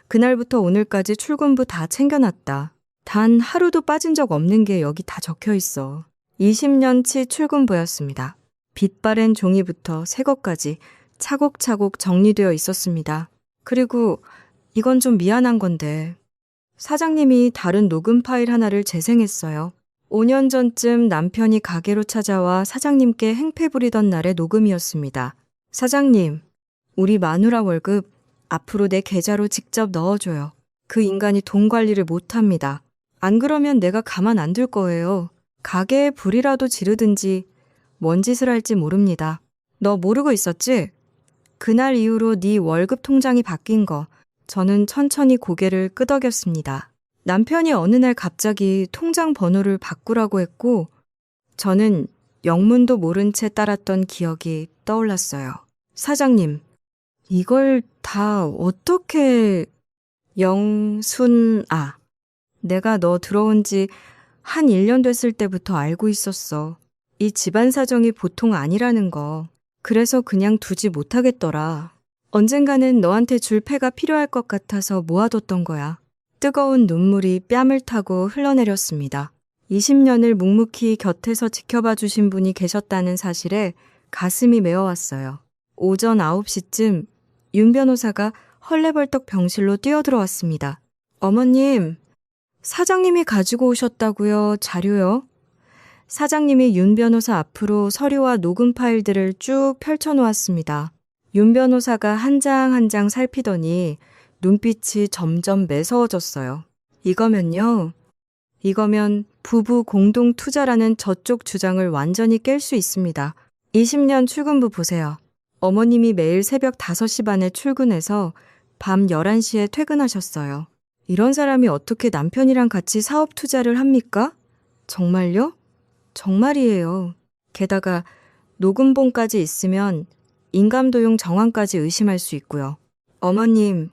그날부터 오늘까지 출근부 다 챙겨놨다. 단 하루도 빠진 적 없는 게 여기 다 적혀 있어. 20년치 출근부였습니다. 빛바랜 종이부터 새 것까지 차곡차곡 정리되어 있었습니다. 그리고 이건 좀 미안한 건데 사장님이 다른 녹음 파일 하나를 재생했어요. 5년 전쯤 남편이 가게로 찾아와 사장님께 행패 부리던 날의 녹음이었습니다. 사장님, 우리 마누라 월급 앞으로 내 계좌로 직접 넣어줘요. 그 인간이 돈 관리를 못합니다. 안 그러면 내가 가만 안 둘 거예요. 가게에 불이라도 지르든지 뭔 짓을 할지 모릅니다. 너 모르고 있었지? 그날 이후로 네 월급 통장이 바뀐 거 저는 천천히 고개를 끄덕였습니다. 남편이 어느 날 갑자기 통장 번호를 바꾸라고 했고 저는 영문도 모른 채 따랐던 기억이 떠올랐어요. 사장님, 이걸 다 어떻게... 영순아, 내가 너 들어온 지 한 1년 됐을 때부터 알고 있었어. 이 집안 사정이 보통 아니라는 거. 그래서 그냥 두지 못하겠더라. 언젠가는 너한테 줄 패가 필요할 것 같아서 모아뒀던 거야. 뜨거운 눈물이 뺨을 타고 흘러내렸습니다. 20년을 묵묵히 곁에서 지켜봐 주신 분이 계셨다는 사실에 가슴이 메어왔어요. 오전 9시쯤 윤 변호사가 헐레벌떡 병실로 뛰어들어왔습니다. 어머님, 사장님이 가지고 오셨다고요? 자료요? 사장님이 윤 변호사 앞으로 서류와 녹음 파일들을 쭉 펼쳐놓았습니다. 윤 변호사가 한 장 한 장 살피더니 눈빛이 점점 매서워졌어요. 이거면 부부 공동 투자라는 저쪽 주장을 완전히 깰 수 있습니다. 20년 출근부 보세요. 어머님이 매일 새벽 5시 반에 출근해서 밤 11시에 퇴근하셨어요. 이런 사람이 어떻게 남편이랑 같이 사업 투자를 합니까? 정말요? 정말이에요. 게다가 녹음본까지 있으면 인감도용 정황까지 의심할 수 있고요. 어머님,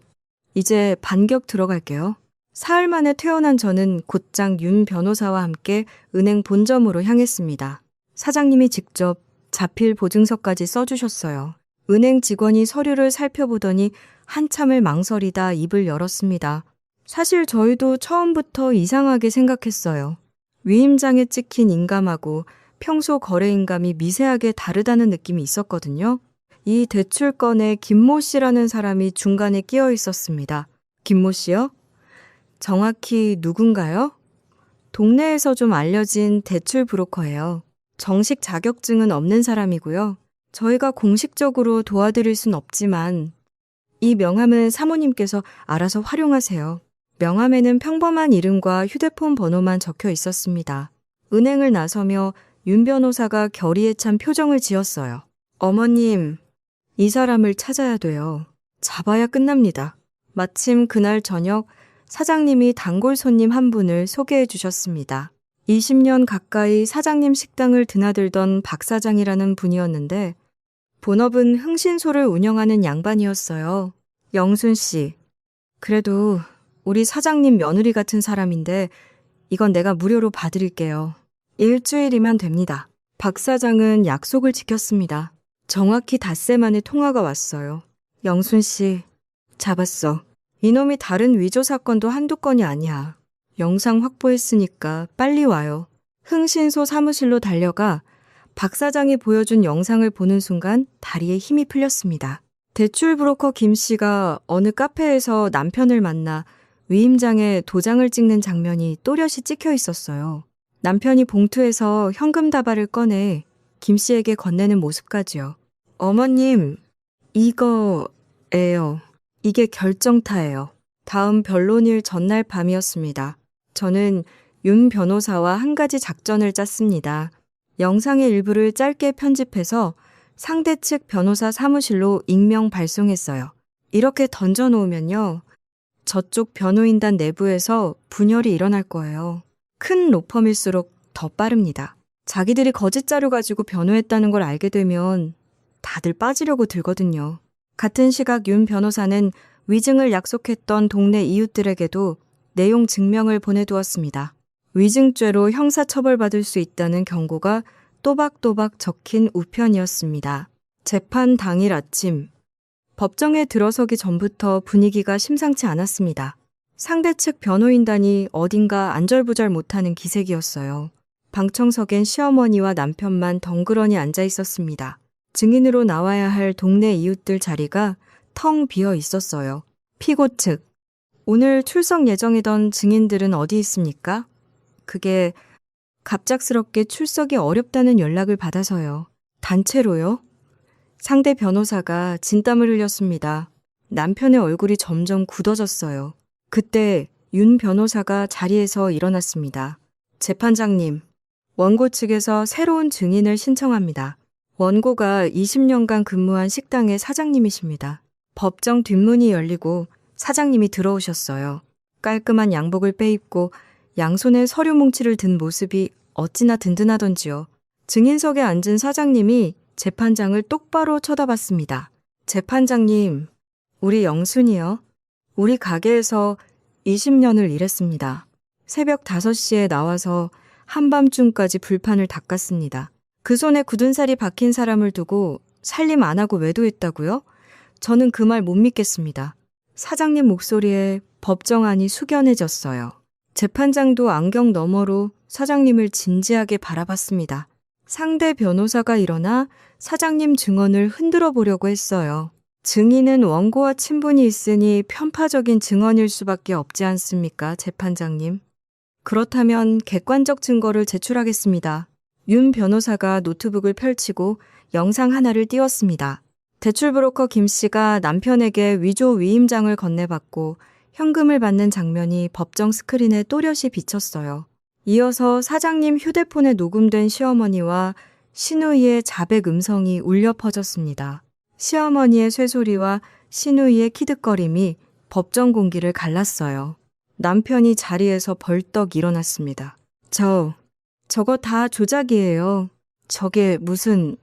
이제 반격 들어갈게요. 사흘 만에 퇴원한 저는 곧장 윤 변호사와 함께 은행 본점으로 향했습니다. 사장님이 직접 자필 보증서까지 써주셨어요. 은행 직원이 서류를 살펴보더니 한참을 망설이다 입을 열었습니다. 사실 저희도 처음부터 이상하게 생각했어요. 위임장에 찍힌 인감하고 평소 거래 인감이 미세하게 다르다는 느낌이 있었거든요. 이 대출 건에 김모 씨라는 사람이 중간에 끼어 있었습니다. 김모 씨요? 정확히 누군가요? 동네에서 좀 알려진 대출 브로커예요. 정식 자격증은 없는 사람이고요. 저희가 공식적으로 도와드릴 순 없지만 이 명함은 사모님께서 알아서 활용하세요. 명함에는 평범한 이름과 휴대폰 번호만 적혀 있었습니다. 은행을 나서며 윤 변호사가 결의에 찬 표정을 지었어요. 어머님, 이 사람을 찾아야 돼요. 잡아야 끝납니다. 마침 그날 저녁 사장님이 단골 손님 한 분을 소개해 주셨습니다. 20년 가까이 사장님 식당을 드나들던 박 사장이라는 분이었는데 본업은 흥신소를 운영하는 양반이었어요. 영순 씨, 그래도 우리 사장님 며느리 같은 사람인데 이건 내가 무료로 봐드릴게요. 일주일이면 됩니다. 박 사장은 약속을 지켰습니다. 정확히 닷새 만에 통화가 왔어요. 영순 씨, 잡았어. 이놈이 다른 위조 사건도 한두 건이 아니야. 영상 확보했으니까 빨리 와요. 흥신소 사무실로 달려가 박 사장이 보여준 영상을 보는 순간 다리에 힘이 풀렸습니다. 대출 브로커 김 씨가 어느 카페에서 남편을 만나 위임장에 도장을 찍는 장면이 또렷이 찍혀 있었어요. 남편이 봉투에서 현금 다발을 꺼내 김 씨에게 건네는 모습까지요. 어머님, 이거예요. 이게 결정타예요. 다음 변론일 전날 밤이었습니다. 저는 윤 변호사와 한 가지 작전을 짰습니다. 영상의 일부를 짧게 편집해서 상대 측 변호사 사무실로 익명 발송했어요. 이렇게 던져놓으면요, 저쪽 변호인단 내부에서 분열이 일어날 거예요. 큰 로펌일수록 더 빠릅니다. 자기들이 거짓 자료 가지고 변호했다는 걸 알게 되면 다들 빠지려고 들거든요. 같은 시각 윤 변호사는 위증을 약속했던 동네 이웃들에게도 내용 증명을 보내두었습니다. 위증죄로 형사처벌받을 수 있다는 경고가 또박또박 적힌 우편이었습니다. 재판 당일 아침, 법정에 들어서기 전부터 분위기가 심상치 않았습니다. 상대 측 변호인단이 어딘가 안절부절 못하는 기색이었어요. 방청석엔 시어머니와 남편만 덩그러니 앉아 있었습니다. 증인으로 나와야 할 동네 이웃들 자리가 텅 비어 있었어요. 피고 측, 오늘 출석 예정이던 증인들은 어디 있습니까? 그게 갑작스럽게 출석이 어렵다는 연락을 받아서요. 단체로요? 상대 변호사가 진땀을 흘렸습니다. 남편의 얼굴이 점점 굳어졌어요. 그때 윤 변호사가 자리에서 일어났습니다. 재판장님, 원고 측에서 새로운 증인을 신청합니다. 원고가 20년간 근무한 식당의 사장님이십니다. 법정 뒷문이 열리고 사장님이 들어오셨어요. 깔끔한 양복을 빼입고 양손에 서류 뭉치를 든 모습이 어찌나 든든하던지요. 증인석에 앉은 사장님이 재판장을 똑바로 쳐다봤습니다. 재판장님, 우리 영순이요. 우리 가게에서 20년을 일했습니다. 새벽 5시에 나와서 한밤중까지 불판을 닦았습니다. 그 손에 굳은 살이 박힌 사람을 두고 살림 안 하고 외도했다고요? 저는 그 말 못 믿겠습니다. 사장님 목소리에 법정안이 숙연해졌어요. 재판장도 안경 너머로 사장님을 진지하게 바라봤습니다. 상대 변호사가 일어나 사장님 증언을 흔들어 보려고 했어요. 증인은 원고와 친분이 있으니 편파적인 증언일 수밖에 없지 않습니까, 재판장님? 그렇다면 객관적 증거를 제출하겠습니다. 윤 변호사가 노트북을 펼치고 영상 하나를 띄웠습니다. 대출 브로커 김 씨가 남편에게 위조 위임장을 건네받고 현금을 받는 장면이 법정 스크린에 또렷이 비쳤어요. 이어서 사장님 휴대폰에 녹음된 시어머니와 시누이의 자백 음성이 울려 퍼졌습니다. 시어머니의 쇠소리와 시누이의 키득거림이 법정 공기를 갈랐어요. 남편이 자리에서 벌떡 일어났습니다. 저거 다 조작이에요. 저게 무슨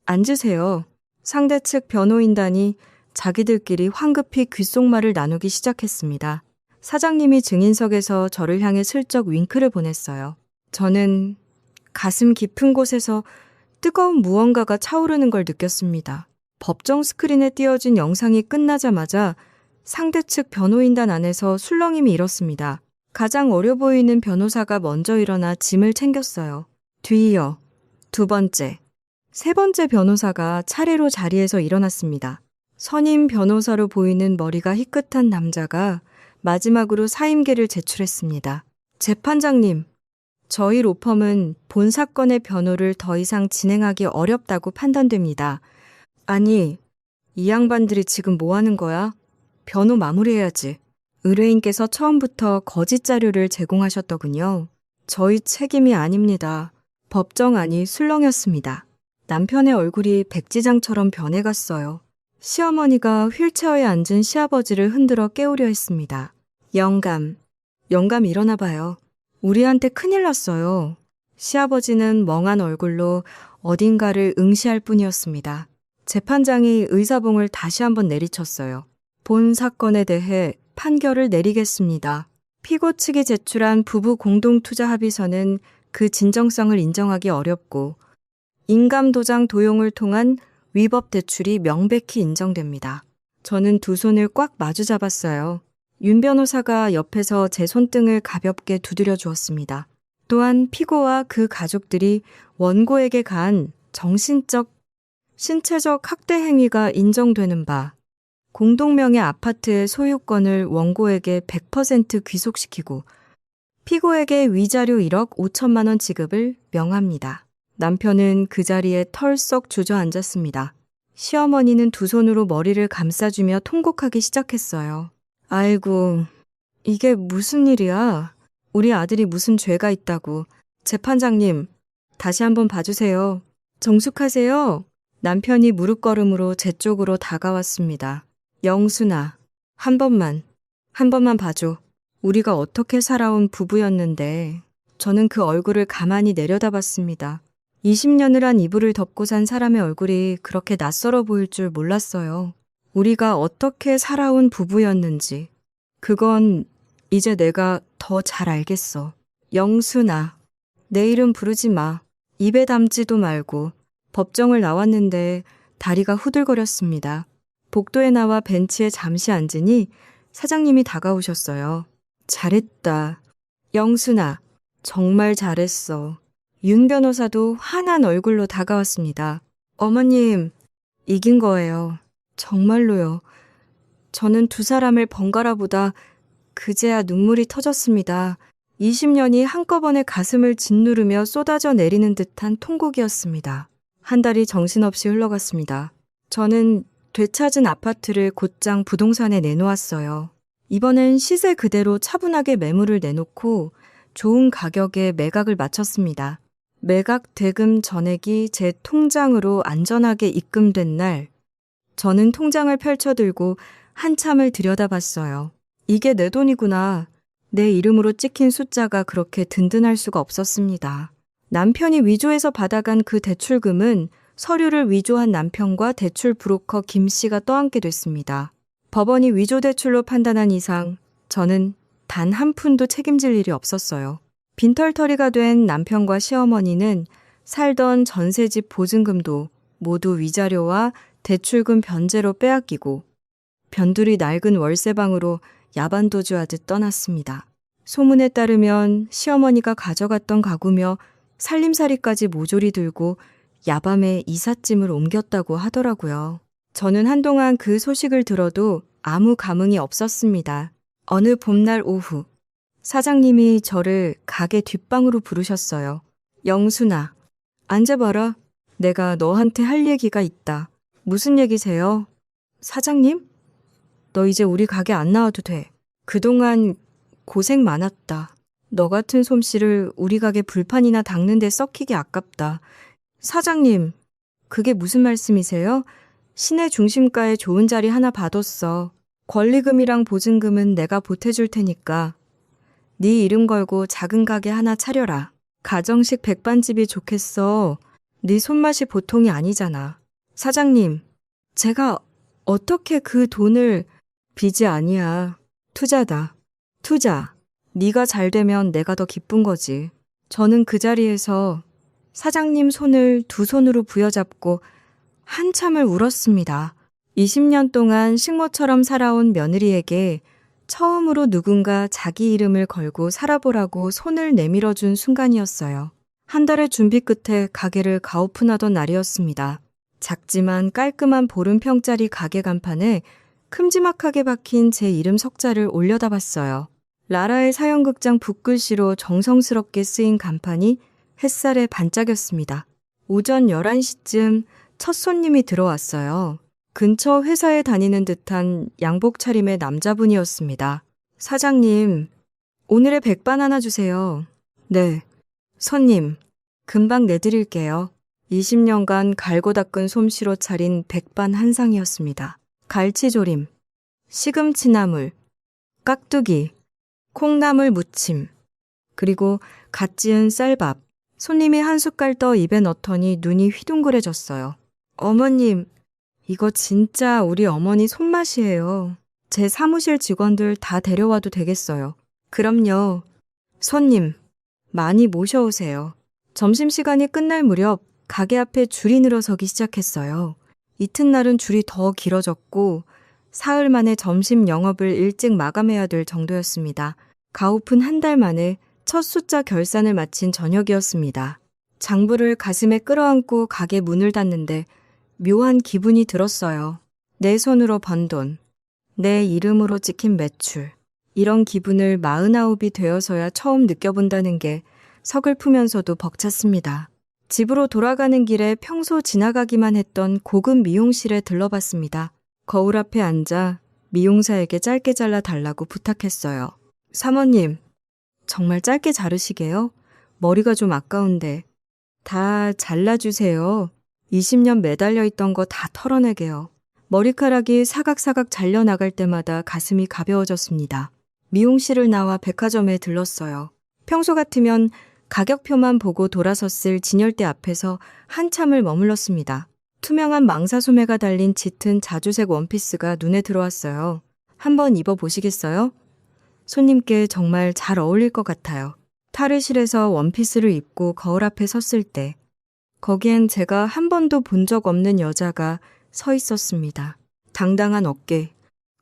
앉으세요. 상대 측 변호인단이 자기들끼리 황급히 귓속말을 나누기 시작했습니다. 사장님이 증인석에서 저를 향해 슬쩍 윙크를 보냈어요. 저는 가슴 깊은 곳에서 뜨거운 무언가가 차오르는 걸 느꼈습니다. 법정 스크린에 띄어진 영상이 끝나자마자 상대 측 변호인단 안에서 술렁임이 일었습니다. 가장 어려 보이는 변호사가 먼저 일어나 짐을 챙겼어요. 뒤이어 두 번째, 세 번째 변호사가 차례로 자리에서 일어났습니다. 선임 변호사로 보이는 머리가 희끗한 남자가 마지막으로 사임계를 제출했습니다. 재판장님, 저희 로펌은 본 사건의 변호를 더 이상 진행하기 어렵다고 판단됩니다. 아니, 이 양반들이 지금 뭐 하는 거야? 변호 마무리해야지. 의뢰인께서 처음부터 거짓 자료를 제공하셨더군요. 저희 책임이 아닙니다. 법정안이 술렁였습니다. 남편의 얼굴이 백지장처럼 변해갔어요. 시어머니가 휠체어에 앉은 시아버지를 흔들어 깨우려 했습니다. 영감 일어나 봐요. 우리한테 큰일 났어요. 시아버지는 멍한 얼굴로 어딘가를 응시할 뿐이었습니다. 재판장이 의사봉을 다시 한번 내리쳤어요. 본 사건에 대해 판결을 내리겠습니다. 피고 측이 제출한 부부 공동투자 합의서는 그 진정성을 인정하기 어렵고 인감도장 도용을 통한 위법 대출이 명백히 인정됩니다. 저는 두 손을 꽉 마주 잡았어요. 윤 변호사가 옆에서 제 손등을 가볍게 두드려 주었습니다. 또한 피고와 그 가족들이 원고에게 가한 정신적, 신체적 학대 행위가 인정되는 바 공동명의 아파트의 소유권을 원고에게 100% 귀속시키고 피고에게 위자료 1억 5천만 원 지급을 명합니다. 남편은 그 자리에 털썩 주저앉았습니다. 시어머니는 두 손으로 머리를 감싸주며 통곡하기 시작했어요. 아이고, 이게 무슨 일이야? 우리 아들이 무슨 죄가 있다고. 재판장님, 다시 한번 봐주세요. 정숙하세요. 남편이 무릎걸음으로 제 쪽으로 다가왔습니다. 영순아, 한 번만 봐줘. 우리가 어떻게 살아온 부부였는데. 저는 그 얼굴을 가만히 내려다봤습니다. 20년을 한 이불을 덮고 산 사람의 얼굴이 그렇게 낯설어 보일 줄 몰랐어요. 우리가 어떻게 살아온 부부였는지. 그건 이제 내가 더 잘 알겠어. 영순아, 내 이름 부르지 마. 입에 담지도 말고. 법정을 나왔는데 다리가 후들거렸습니다. 복도에 나와 벤치에 잠시 앉으니 사장님이 다가오셨어요. 잘했다. 영순아, 정말 잘했어. 윤 변호사도 환한 얼굴로 다가왔습니다. 어머님, 이긴 거예요. 정말로요. 저는 두 사람을 번갈아 보다 그제야 눈물이 터졌습니다. 20년이 한꺼번에 가슴을 짓누르며 쏟아져 내리는 듯한 통곡이었습니다. 한 달이 정신없이 흘러갔습니다. 저는 되찾은 아파트를 곧장 부동산에 내놓았어요. 이번엔 시세 그대로 차분하게 매물을 내놓고 좋은 가격에 매각을 마쳤습니다. 매각 대금 전액이 제 통장으로 안전하게 입금된 날, 저는 통장을 펼쳐들고 한참을 들여다봤어요. 이게 내 돈이구나. 내 이름으로 찍힌 숫자가 그렇게 든든할 수가 없었습니다. 남편이 위조해서 받아간 그 대출금은 서류를 위조한 남편과 대출 브로커 김 씨가 떠안게 됐습니다. 법원이 위조 대출로 판단한 이상 저는 단 한 푼도 책임질 일이 없었어요. 빈털터리가 된 남편과 시어머니는 살던 전세집 보증금도 모두 위자료와 대출금 변제로 빼앗기고 변두리 낡은 월세방으로 야반도주하듯 떠났습니다. 소문에 따르면 시어머니가 가져갔던 가구며 살림살이까지 모조리 들고 야밤에 이삿짐을 옮겼다고 하더라고요. 저는 한동안 그 소식을 들어도 아무 감흥이 없었습니다. 어느 봄날 오후, 사장님이 저를 가게 뒷방으로 부르셨어요. 영순아, 앉아봐라. 내가 너한테 할 얘기가 있다. 무슨 얘기세요? 사장님? 너 이제 우리 가게 안 나와도 돼. 그동안 고생 많았다. 너 같은 솜씨를 우리 가게 불판이나 닦는 데 썩히기 아깝다. 사장님, 그게 무슨 말씀이세요? 시내 중심가에 좋은 자리 하나 봐뒀어. 권리금이랑 보증금은 내가 보태줄 테니까 네 이름 걸고 작은 가게 하나 차려라. 가정식 백반집이 좋겠어. 네 손맛이 보통이 아니잖아. 사장님, 제가 어떻게 그 돈을... 빚이 아니야. 투자다. 투자. 네가 잘 되면 내가 더 기쁜 거지. 저는 그 자리에서 사장님 손을 두 손으로 부여잡고 한참을 울었습니다. 20년 동안 식모처럼 살아온 며느리에게 처음으로 누군가 자기 이름을 걸고 살아보라고 손을 내밀어준 순간이었어요. 한 달의 준비 끝에 가게를 가오픈하던 날이었습니다. 작지만 깔끔한 보름평짜리 가게 간판에 큼지막하게 박힌 제 이름 석자를 올려다 봤어요. 라라의 사연극장 붓글씨로 정성스럽게 쓰인 간판이 햇살에 반짝였습니다. 오전 11시쯤 첫 손님이 들어왔어요. 근처 회사에 다니는 듯한 양복 차림의 남자분이었습니다. 사장님, 오늘의 백반 하나 주세요. 네. 손님, 금방 내드릴게요. 20년간 갈고 닦은 솜씨로 차린 백반 한 상이었습니다. 갈치조림, 시금치나물, 깍두기, 콩나물 무침, 그리고 갓 지은 쌀밥. 손님이 한 숟갈 떠 입에 넣더니 눈이 휘둥그레졌어요. 어머님, 이거 진짜 우리 어머니 손맛이에요. 제 사무실 직원들 다 데려와도 되겠어요. 그럼요. 손님, 많이 모셔오세요. 점심시간이 끝날 무렵 가게 앞에 줄이 늘어서기 시작했어요. 이튿날은 줄이 더 길어졌고 사흘 만에 점심 영업을 일찍 마감해야 될 정도였습니다. 가오픈 한 달 만에 첫 숫자 결산을 마친 저녁이었습니다. 장부를 가슴에 끌어안고 가게 문을 닫는데 묘한 기분이 들었어요. 내 손으로 번 돈, 내 이름으로 찍힌 매출. 이런 기분을 49이 되어서야 처음 느껴본다는 게 서글프면서도 벅찼습니다. 집으로 돌아가는 길에 평소 지나가기만 했던 고급 미용실에 들러봤습니다. 거울 앞에 앉아 미용사에게 짧게 잘라 달라고 부탁했어요. 사모님, 정말 짧게 자르시게요? 머리가 좀 아까운데. 다 잘라주세요. 20년 매달려 있던 거 다 털어내게요. 머리카락이 사각사각 잘려나갈 때마다 가슴이 가벼워졌습니다. 미용실을 나와 백화점에 들렀어요. 평소 같으면 가격표만 보고 돌아섰을 진열대 앞에서 한참을 머물렀습니다. 투명한 망사소매가 달린 짙은 자주색 원피스가 눈에 들어왔어요. 한번 입어보시겠어요? 손님께 정말 잘 어울릴 것 같아요. 탈의실에서 원피스를 입고 거울 앞에 섰을 때 거기엔 제가 한 번도 본 적 없는 여자가 서 있었습니다. 당당한 어깨,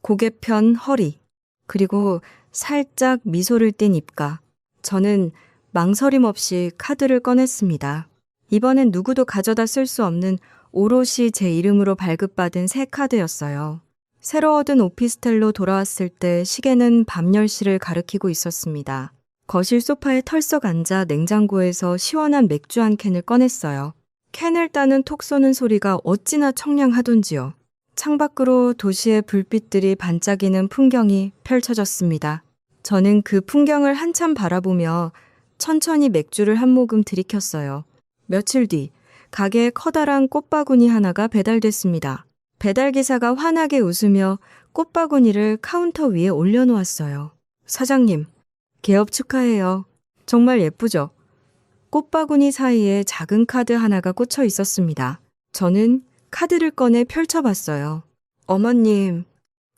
고개 편 허리, 그리고 살짝 미소를 띤 입가. 저는 망설임 없이 카드를 꺼냈습니다. 이번엔 누구도 가져다 쓸 수 없는 오롯이 제 이름으로 발급받은 새 카드였어요. 새로 얻은 오피스텔로 돌아왔을 때 시계는 밤 10시를 가리키고 있었습니다. 거실 소파에 털썩 앉아 냉장고에서 시원한 맥주 한 캔을 꺼냈어요. 캔을 따는 톡 쏘는 소리가 어찌나 청량하던지요. 창밖으로 도시의 불빛들이 반짝이는 풍경이 펼쳐졌습니다. 저는 그 풍경을 한참 바라보며 천천히 맥주를 한 모금 들이켰어요. 며칠 뒤 가게에 커다란 꽃바구니 하나가 배달됐습니다. 배달기사가 환하게 웃으며 꽃바구니를 카운터 위에 올려놓았어요. 사장님, 개업 축하해요. 정말 예쁘죠? 꽃바구니 사이에 작은 카드 하나가 꽂혀 있었습니다. 저는 카드를 꺼내 펼쳐봤어요. 어머님,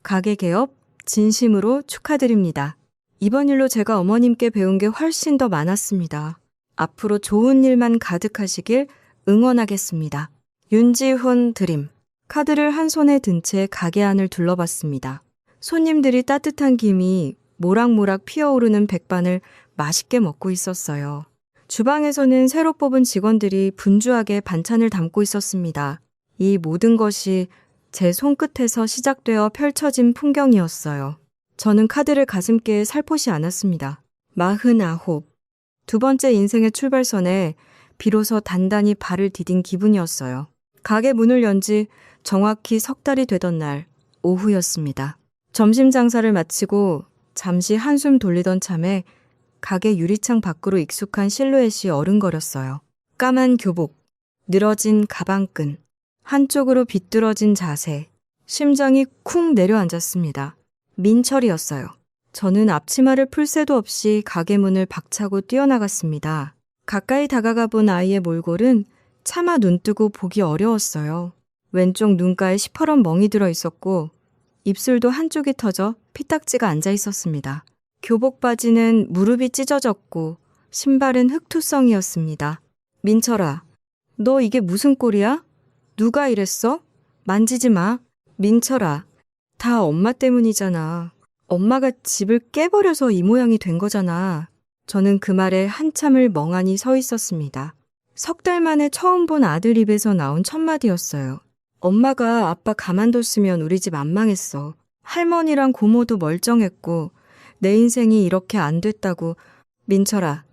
가게 개업 진심으로 축하드립니다. 이번 일로 제가 어머님께 배운 게 훨씬 더 많았습니다. 앞으로 좋은 일만 가득하시길 응원하겠습니다. 윤지훈 드림. 카드를 한 손에 든 채 가게 안을 둘러봤습니다. 손님들이 따뜻한 김이 모락모락 피어오르는 백반을 맛있게 먹고 있었어요. 주방에서는 새로 뽑은 직원들이 분주하게 반찬을 담고 있었습니다. 이 모든 것이 제 손끝에서 시작되어 펼쳐진 풍경이었어요. 저는 카드를 가슴께에 살포시 안았습니다. 49. 두 번째 인생의 출발선에 비로소 단단히 발을 디딘 기분이었어요. 가게 문을 연 지 정확히 석 달이 되던 날 오후였습니다. 점심 장사를 마치고 잠시 한숨 돌리던 참에 가게 유리창 밖으로 익숙한 실루엣이 어른거렸어요. 까만 교복, 늘어진 가방끈, 한쪽으로 비뚤어진 자세, 심장이 쿵 내려앉았습니다. 민철이었어요. 저는 앞치마를 풀 새도 없이 가게 문을 박차고 뛰어나갔습니다. 가까이 다가가 본 아이의 몰골은 차마 눈뜨고 보기 어려웠어요. 왼쪽 눈가에 시퍼런 멍이 들어 있었고 입술도 한쪽이 터져 피딱지가 앉아 있었습니다. 교복 바지는 무릎이 찢어졌고 신발은 흑투성이었습니다. 민철아, 너 이게 무슨 꼴이야? 누가 이랬어? 만지지 마. 민철아, 다 엄마 때문이잖아. 엄마가 집을 깨버려서 이 모양이 된 거잖아. 저는 그 말에 한참을 멍하니 서 있었습니다. 석 달 만에 처음 본 아들 입에서 나온 첫마디였어요. 엄마가 아빠 가만뒀으면 우리 집 안 망했어. 할머니랑 고모도 멀쩡했고 내 인생이 이렇게 안 됐다고. 민철아,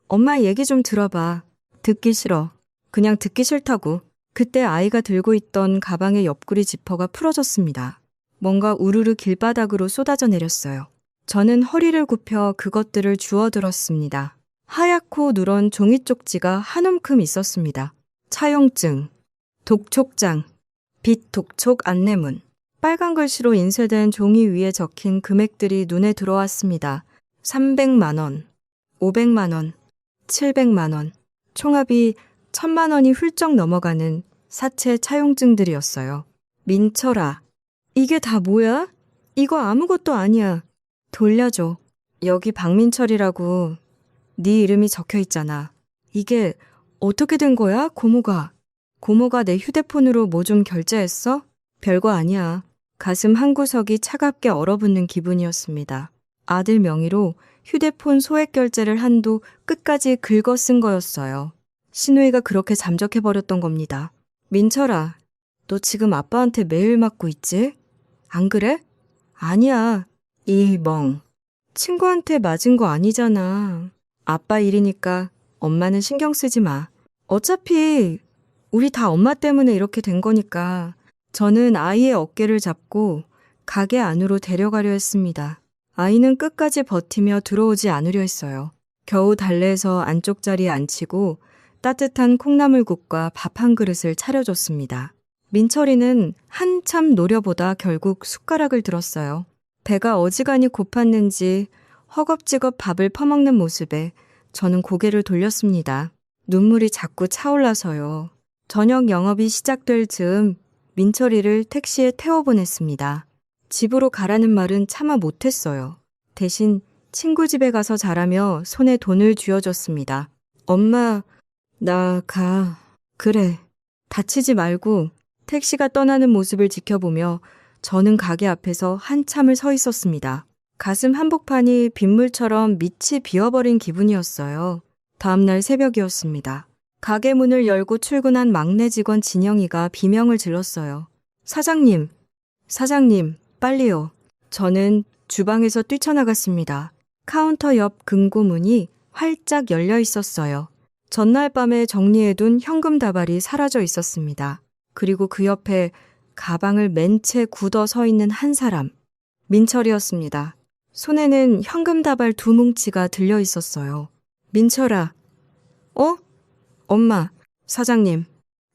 엄마 얘기 좀 들어봐. 듣기 싫어. 그냥 듣기 싫다고. 그때 아이가 들고 있던 가방의 옆구리 지퍼가 풀어졌습니다. 뭔가 우르르 길바닥으로 쏟아져 내렸어요. 저는 허리를 굽혀 그것들을 주워들었습니다. 하얗고 누런 종이 쪽지가 한 움큼 있었습니다. 차용증, 독촉장, 빚 독촉 안내문. 빨간 글씨로 인쇄된 종이 위에 적힌 금액들이 눈에 들어왔습니다. 300만 원, 500만 원, 700만 원. 총합이 1000만 원이 훌쩍 넘어가는 사채 차용증들이었어요. 민철아, 이게 다 뭐야? 이거 아무것도 아니야. 돌려줘. 여기 박민철이라고 네 이름이 적혀 있잖아. 이게 어떻게 된 거야, 고모가? 고모가 내 휴대폰으로 뭐 좀 결제했어? 별거 아니야. 가슴 한구석이 차갑게 얼어붙는 기분이었습니다. 아들 명의로 휴대폰 소액 결제를 한도 끝까지 긁어 쓴 거였어요. 신우이가 그렇게 잠적해버렸던 겁니다. 민철아, 너 지금 아빠한테 매일 맞고 있지? 안 그래? 아니야. 이 멍. 친구한테 맞은 거 아니잖아. 아빠 일이니까 엄마는 신경 쓰지 마. 어차피 우리 다 엄마 때문에 이렇게 된 거니까. 저는 아이의 어깨를 잡고 가게 안으로 데려가려 했습니다. 아이는 끝까지 버티며 들어오지 않으려 했어요. 겨우 달래서 안쪽 자리에 앉히고 따뜻한 콩나물국과 밥 한 그릇을 차려줬습니다. 민철이는 한참 노려보다 결국 숟가락을 들었어요. 배가 어지간히 고팠는지 허겁지겁 밥을 퍼먹는 모습에 저는 고개를 돌렸습니다. 눈물이 자꾸 차올라서요. 저녁 영업이 시작될 즈음 민철이를 택시에 태워보냈습니다. 집으로 가라는 말은 차마 못했어요. 대신 친구 집에 가서 자라며 손에 돈을 쥐어줬습니다. 엄마, 나 가. 그래. 다치지 말고. 택시가 떠나는 모습을 지켜보며 저는 가게 앞에서 한참을 서 있었습니다. 가슴 한복판이 빗물처럼 밑이 비어버린 기분이었어요. 다음날 새벽이었습니다. 가게 문을 열고 출근한 막내 직원 진영이가 비명을 질렀어요. 사장님, 빨리요. 저는 주방에서 뛰쳐나갔습니다. 카운터 옆 금고문이 활짝 열려 있었어요. 전날 밤에 정리해둔 현금 다발이 사라져 있었습니다. 그리고 그 옆에 가방을 맨 채 굳어 서 있는 한 사람, 민철이었습니다. 손에는 현금 다발 2뭉치가 들려 있었어요. 민철아, 어? 엄마, 사장님,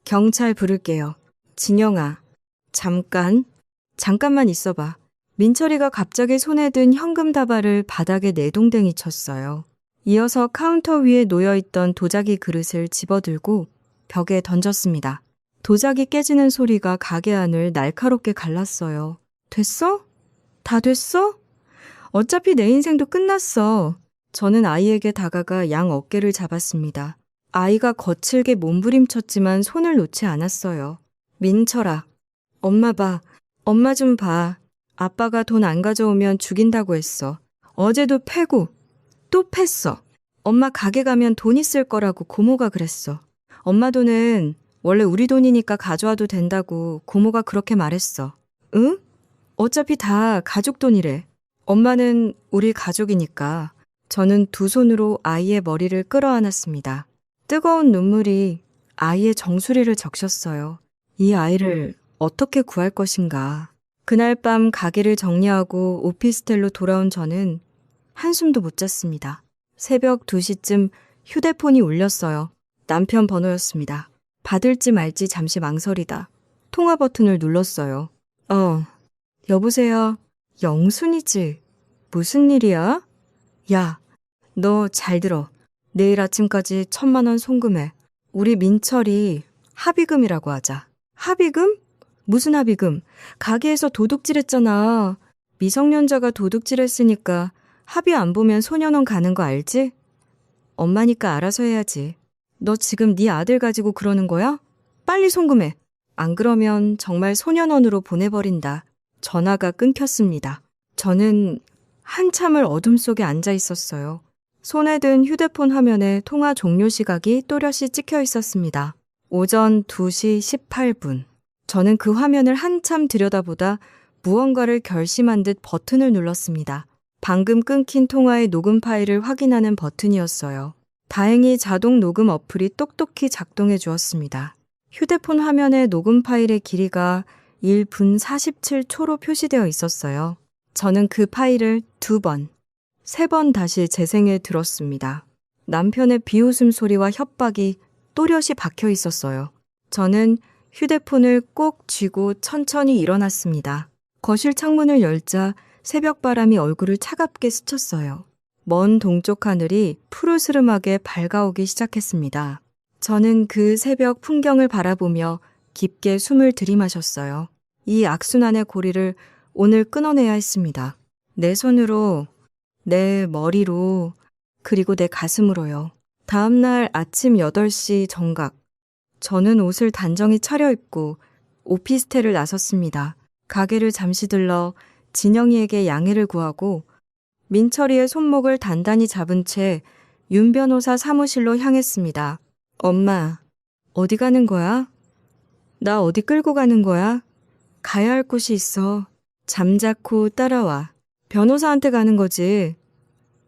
경찰 부를게요. 진영아, 잠깐만 있어봐. 민철이가 갑자기 손에 든 현금 다발을 바닥에 내동댕이 쳤어요. 이어서 카운터 위에 놓여있던 도자기 그릇을 집어들고 벽에 던졌습니다. 도자기 깨지는 소리가 가게 안을 날카롭게 갈랐어요. 됐어? 다 됐어? 어차피 내 인생도 끝났어. 저는 아이에게 다가가 양 어깨를 잡았습니다. 아이가 거칠게 몸부림쳤지만 손을 놓지 않았어요. 민철아, 엄마 봐. 엄마 좀 봐. 아빠가 돈 안 가져오면 죽인다고 했어. 어제도 패고 또 팼어. 엄마 가게 가면 돈 있을 거라고 고모가 그랬어. 엄마 돈은 원래 우리 돈이니까 가져와도 된다고 고모가 그렇게 말했어. 응? 어차피 다 가족 돈이래. 엄마는 우리 가족이니까. 저는 두 손으로 아이의 머리를 끌어안았습니다. 뜨거운 눈물이 아이의 정수리를 적셨어요. 이 아이를 어떻게 구할 것인가. 그날 밤 가게를 정리하고 오피스텔로 돌아온 저는 한숨도 못 잤습니다. 새벽 2시쯤 휴대폰이 울렸어요. 남편 번호였습니다. 받을지 말지 잠시 망설이다 통화 버튼을 눌렀어요. 여보세요. 영순이지. 무슨 일이야? 야, 너 잘 들어. 내일 아침까지 1000만 원 송금해. 우리 민철이 합의금이라고 하자. 합의금? 무슨 합의금? 가게에서 도둑질했잖아. 미성년자가 도둑질했으니까 합의 안 보면 소년원 가는 거 알지? 엄마니까 알아서 해야지. 너 지금 네 아들 가지고 그러는 거야? 빨리 송금해. 안 그러면 정말 소년원으로 보내버린다. 전화가 끊겼습니다. 저는 한참을 어둠 속에 앉아 있었어요. 손에 든 휴대폰 화면에 통화 종료 시각이 또렷이 찍혀 있었습니다. 오전 2시 18분. 저는 그 화면을 한참 들여다보다 무언가를 결심한 듯 버튼을 눌렀습니다. 방금 끊긴 통화의 녹음 파일을 확인하는 버튼이었어요. 다행히 자동 녹음 어플이 똑똑히 작동해 주었습니다. 휴대폰 화면에 녹음 파일의 길이가 1분 47초로 표시되어 있었어요. 저는 그 파일을 2번, 3번 다시 재생해 들었습니다. 남편의 비웃음 소리와 협박이 또렷이 박혀 있었어요. 저는 휴대폰을 꼭 쥐고 천천히 일어났습니다. 거실 창문을 열자 새벽 바람이 얼굴을 차갑게 스쳤어요. 먼 동쪽 하늘이 푸르스름하게 밝아오기 시작했습니다. 저는 그 새벽 풍경을 바라보며 깊게 숨을 들이마셨어요. 이 악순환의 고리를 오늘 끊어내야 했습니다. 내 손으로, 내 머리로, 그리고 내 가슴으로요. 다음날 아침 8시 정각. 저는 옷을 단정히 차려입고 오피스텔을 나섰습니다. 가게를 잠시 들러 진영이에게 양해를 구하고 민철이의 손목을 단단히 잡은 채 윤 변호사 사무실로 향했습니다. 엄마, 어디 가는 거야? 나 어디 끌고 가는 거야? 가야 할 곳이 있어. 잠자코 따라와. 변호사한테 가는 거지.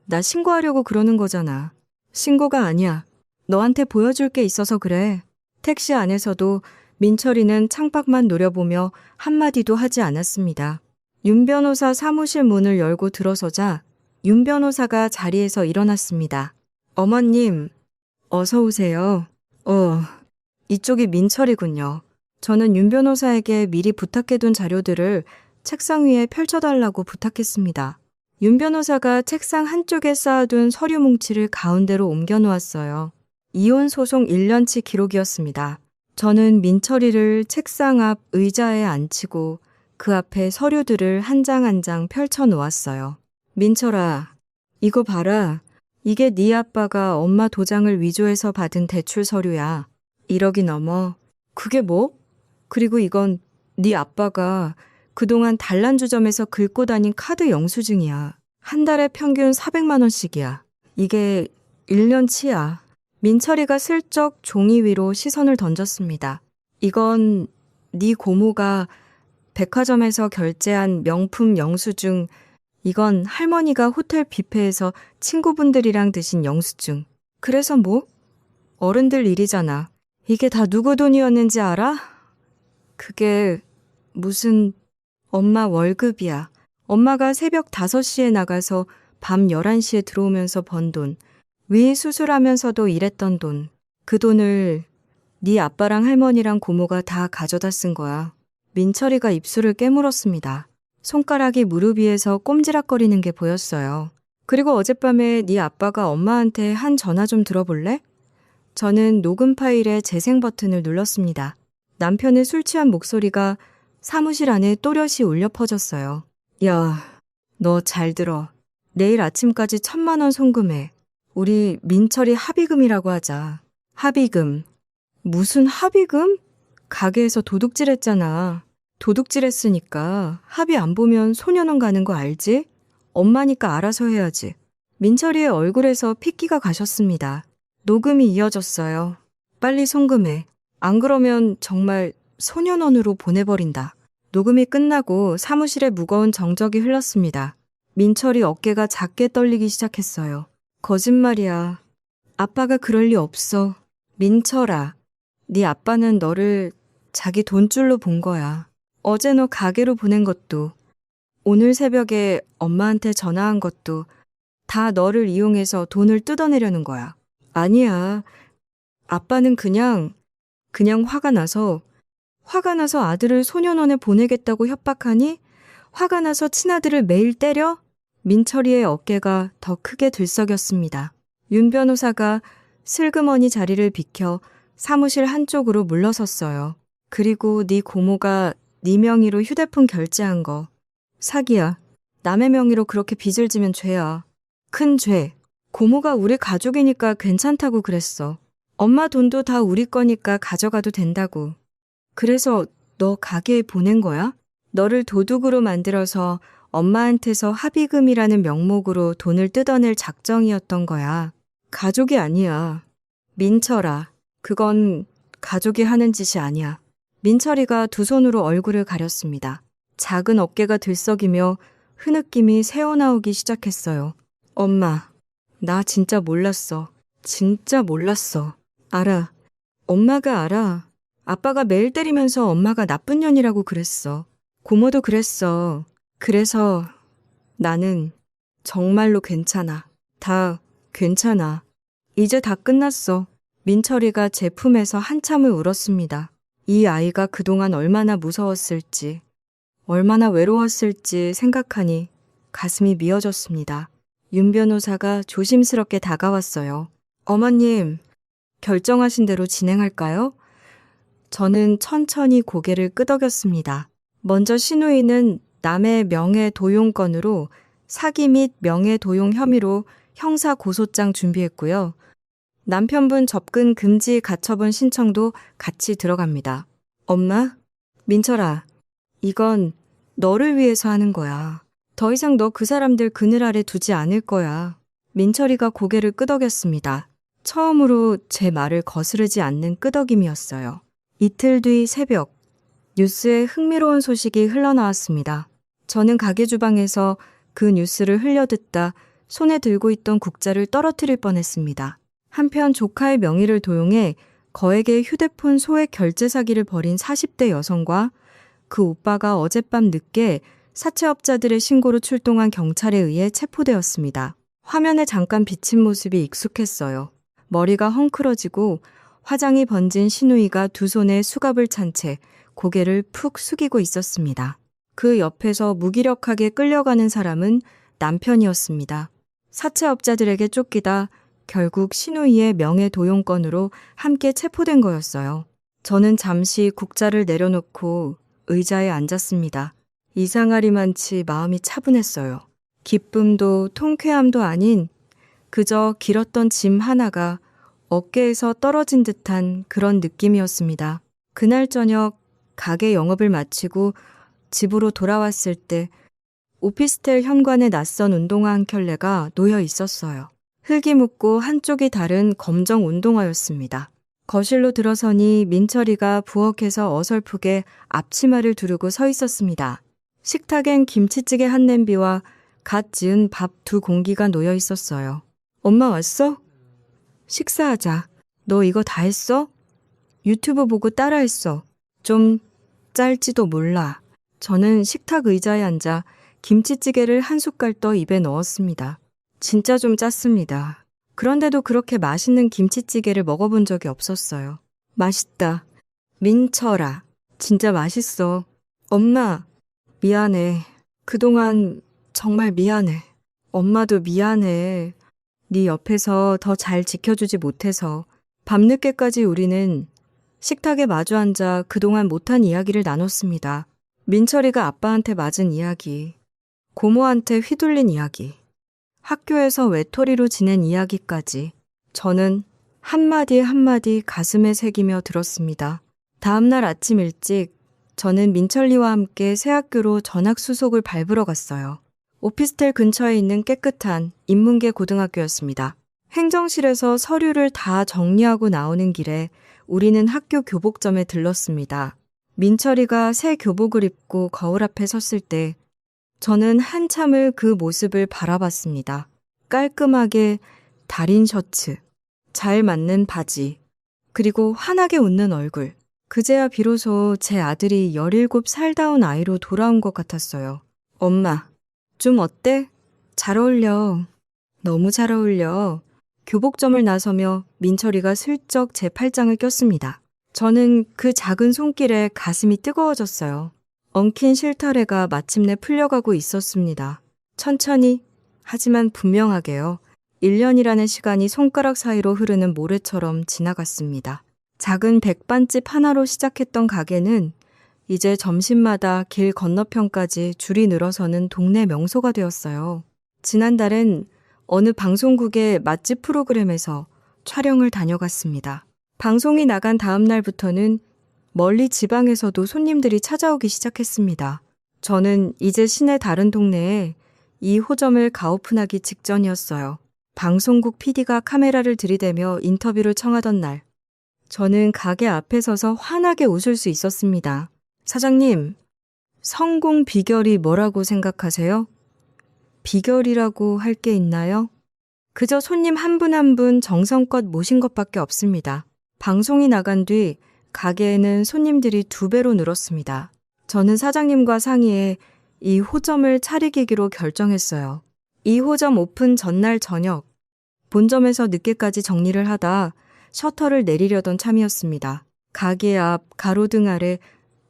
나 신고하려고 그러는 거잖아. 신고가 아니야. 너한테 보여줄 게 있어서 그래. 택시 안에서도 민철이는 창밖만 노려보며 한마디도 하지 않았습니다. 윤 변호사 사무실 문을 열고 들어서자 윤 변호사가 자리에서 일어났습니다. 어머님, 어서 오세요. 이쪽이 민철이군요. 저는 윤 변호사에게 미리 부탁해둔 자료들을 책상 위에 펼쳐달라고 부탁했습니다. 윤 변호사가 책상 한쪽에 쌓아둔 서류 뭉치를 가운데로 옮겨놓았어요. 이혼 소송 1년치 기록이었습니다. 저는 민철이를 책상 앞 의자에 앉히고 그 앞에 서류들을 한 장 한 장 펼쳐 놓았어요. 민철아, 이거 봐라. 이게 네 아빠가 엄마 도장을 위조해서 받은 대출 서류야. 1억이 넘어. 그게 뭐? 그리고 이건 네 아빠가 그동안 단란주점에서 긁고 다닌 카드 영수증이야. 한 달에 평균 400만 원씩이야. 이게 1년치야. 민철이가 슬쩍 종이 위로 시선을 던졌습니다. 이건 네 고모가 백화점에서 결제한 명품 영수증. 이건 할머니가 호텔 뷔페에서 친구분들이랑 드신 영수증. 그래서 뭐? 어른들 일이잖아. 이게 다 누구 돈이었는지 알아? 그게 무슨 엄마 월급이야. 엄마가 새벽 5시에 나가서 밤 11시에 들어오면서 번 돈. 위 수술하면서도 일했던 돈. 그 돈을 네 아빠랑 할머니랑 고모가 다 가져다 쓴 거야. 민철이가 입술을 깨물었습니다. 손가락이 무릎 위에서 꼼지락거리는 게 보였어요. 그리고 어젯밤에 네 아빠가 엄마한테 한 전화 좀 들어볼래? 저는 녹음 파일의 재생 버튼을 눌렀습니다. 남편의 술 취한 목소리가 사무실 안에 또렷이 울려 퍼졌어요. 야, 너 잘 들어. 내일 아침까지 1,000만 원 송금해. 우리 민철이 합의금이라고 하자. 합의금. 무슨 합의금? 가게에서 도둑질했잖아. 도둑질했으니까 합의 안 보면 소년원 가는 거 알지? 엄마니까 알아서 해야지. 민철이의 얼굴에서 핏기가 가셨습니다. 녹음이 이어졌어요. 빨리 송금해. 안 그러면 정말 소년원으로 보내버린다. 녹음이 끝나고 사무실에 무거운 정적이 흘렀습니다. 민철이 어깨가 작게 떨리기 시작했어요. 거짓말이야. 아빠가 그럴 리 없어. 민철아, 네 아빠는 너를 자기 돈줄로 본 거야. 어제 너 가게로 보낸 것도, 오늘 새벽에 엄마한테 전화한 것도 다 너를 이용해서 돈을 뜯어내려는 거야. 아니야. 아빠는 그냥 화가 나서 아들을 소년원에 보내겠다고 협박하니 화가 나서 친아들을 매일 때려? 민철이의 어깨가 더 크게 들썩였습니다. 윤 변호사가 슬그머니 자리를 비켜 사무실 한쪽으로 물러섰어요. 그리고 네 고모가 네 명의로 휴대폰 결제한 거. 사기야. 남의 명의로 그렇게 빚을 지면 죄야. 큰 죄. 고모가 우리 가족이니까 괜찮다고 그랬어. 엄마 돈도 다 우리 거니까 가져가도 된다고. 그래서 너 가게에 보낸 거야? 너를 도둑으로 만들어서 엄마한테서 합의금이라는 명목으로 돈을 뜯어낼 작정이었던 거야. 가족이 아니야. 민철아, 그건 가족이 하는 짓이 아니야. 민철이가 두 손으로 얼굴을 가렸습니다. 작은 어깨가 들썩이며 흐느낌이 새어나오기 시작했어요. 엄마, 나 진짜 몰랐어. 진짜 몰랐어. 알아. 엄마가 알아. 아빠가 매일 때리면서 엄마가 나쁜 년이라고 그랬어. 고모도 그랬어. 그래서 나는 정말로 괜찮아. 다 괜찮아. 이제 다 끝났어. 민철이가 제 품에서 한참을 울었습니다. 이 아이가 그동안 얼마나 무서웠을지, 얼마나 외로웠을지 생각하니 가슴이 미어졌습니다. 윤 변호사가 조심스럽게 다가왔어요. 어머님, 결정하신 대로 진행할까요? 저는 천천히 고개를 끄덕였습니다. 먼저 신우이는 남의 명예도용건으로 사기 및 명예도용 혐의로 형사 고소장 준비했고요. 남편분 접근 금지 가처분 신청도 같이 들어갑니다. 엄마, 민철아, 이건 너를 위해서 하는 거야. 더 이상 너 그 사람들 그늘 아래 두지 않을 거야. 민철이가 고개를 끄덕였습니다. 처음으로 제 말을 거스르지 않는 끄덕임이었어요. 이틀 뒤 새벽, 뉴스에 흥미로운 소식이 흘러나왔습니다. 저는 가게 주방에서 그 뉴스를 흘려듣다 손에 들고 있던 국자를 떨어뜨릴 뻔했습니다. 한편 조카의 명의를 도용해 거액의 휴대폰 소액 결제 사기를 벌인 40대 여성과 그 오빠가 어젯밤 늦게 사채업자들의 신고로 출동한 경찰에 의해 체포되었습니다. 화면에 잠깐 비친 모습이 익숙했어요. 머리가 헝클어지고 화장이 번진 신우이가 두 손에 수갑을 찬 채 고개를 푹 숙이고 있었습니다. 그 옆에서 무기력하게 끌려가는 사람은 남편이었습니다. 사채업자들에게 쫓기다 결국 신우이의 명예도용건으로 함께 체포된 거였어요. 저는 잠시 국자를 내려놓고 의자에 앉았습니다. 이상하리만치 마음이 차분했어요. 기쁨도 통쾌함도 아닌 그저 길었던 짐 하나가 어깨에서 떨어진 듯한 그런 느낌이었습니다. 그날 저녁 가게 영업을 마치고 집으로 돌아왔을 때 오피스텔 현관에 낯선 운동화 한 켤레가 놓여 있었어요. 흙이 묻고 한쪽이 다른 검정 운동화였습니다. 거실로 들어서니 민철이가 부엌에서 어설프게 앞치마를 두르고 서 있었습니다. 식탁엔 김치찌개 한 냄비와 갓 지은 밥 두 공기가 놓여 있었어요. 엄마 왔어? 식사하자. 너 이거 다 했어? 유튜브 보고 따라했어. 좀 짤지도 몰라. 저는 식탁 의자에 앉아 김치찌개를 한 숟갈 떠 입에 넣었습니다. 진짜 좀 짰습니다. 그런데도 그렇게 맛있는 김치찌개를 먹어본 적이 없었어요. 맛있다. 민철아, 진짜 맛있어. 엄마, 미안해. 그동안 정말 미안해. 엄마도 미안해. 네 옆에서 더 잘 지켜주지 못해서. 밤늦게까지 우리는 식탁에 마주 앉아 그동안 못한 이야기를 나눴습니다. 민철이가 아빠한테 맞은 이야기, 고모한테 휘둘린 이야기, 학교에서 외톨이로 지낸 이야기까지 저는 한마디 한마디 가슴에 새기며 들었습니다. 다음날 아침 일찍 저는 민철이와 함께 새 학교로 전학 수속을 밟으러 갔어요. 오피스텔 근처에 있는 깨끗한 인문계 고등학교였습니다. 행정실에서 서류를 다 정리하고 나오는 길에 우리는 학교 교복점에 들렀습니다. 민철이가 새 교복을 입고 거울 앞에 섰을 때 저는 한참을 그 모습을 바라봤습니다. 깔끔하게 다린 셔츠, 잘 맞는 바지, 그리고 환하게 웃는 얼굴. 그제야 비로소 제 아들이 17살다운 아이로 돌아온 것 같았어요. 엄마, 좀 어때? 잘 어울려. 너무 잘 어울려. 교복점을 나서며 민철이가 슬쩍 제 팔짱을 꼈습니다. 저는 그 작은 손길에 가슴이 뜨거워졌어요. 엉킨 실타래가 마침내 풀려가고 있었습니다. 천천히, 하지만 분명하게요. 1년이라는 시간이 손가락 사이로 흐르는 모래처럼 지나갔습니다. 작은 백반집 하나로 시작했던 가게는 이제 점심마다 길 건너편까지 줄이 늘어서는 동네 명소가 되었어요. 지난달엔 어느 방송국의 맛집 프로그램에서 촬영을 다녀갔습니다. 방송이 나간 다음 날부터는 멀리 지방에서도 손님들이 찾아오기 시작했습니다. 저는 이제 시내 다른 동네에 이 호점을 가오픈하기 직전이었어요. 방송국 PD가 카메라를 들이대며 인터뷰를 청하던 날, 저는 가게 앞에 서서 환하게 웃을 수 있었습니다. 사장님, 성공 비결이 뭐라고 생각하세요? 비결이라고 할 게 있나요? 그저 손님 한 분 한 분 정성껏 모신 것밖에 없습니다. 방송이 나간 뒤 가게에는 손님들이 2배로 늘었습니다. 저는 사장님과 상의해 이 호점을 차리기로 결정했어요. 이 호점 오픈 전날 저녁, 본점에서 늦게까지 정리를 하다 셔터를 내리려던 참이었습니다. 가게 앞 가로등 아래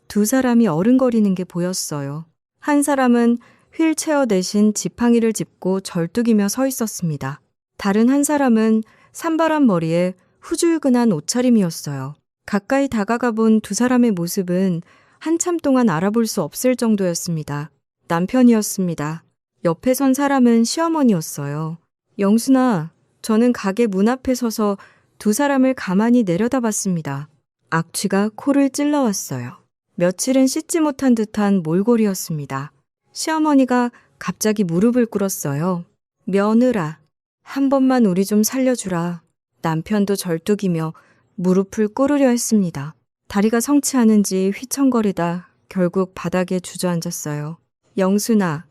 2사람이 어른거리는 게 보였어요. 한 사람은 휠체어 대신 지팡이를 짚고 절뚝이며 서 있었습니다. 다른 한 사람은 산발한 머리에 후줄근한 옷차림이었어요. 가까이 다가가 본 2사람의 모습은 한참 동안 알아볼 수 없을 정도였습니다. 남편이었습니다. 옆에 선 사람은 시어머니였어요. 영순아, 저는 가게 문 앞에 서서 2사람을 가만히 내려다봤습니다. 악취가 코를 찔러왔어요. 며칠은 씻지 못한 듯한 몰골이었습니다. 시어머니가 갑자기 무릎을 꿇었어요. 며느라, 한 번만 우리 좀 살려주라. 남편도 절뚝이며 무릎을 꿇으려 했습니다. 다리가 성취하는지 휘청거리다 결국 바닥에 주저앉았어요. 영순아,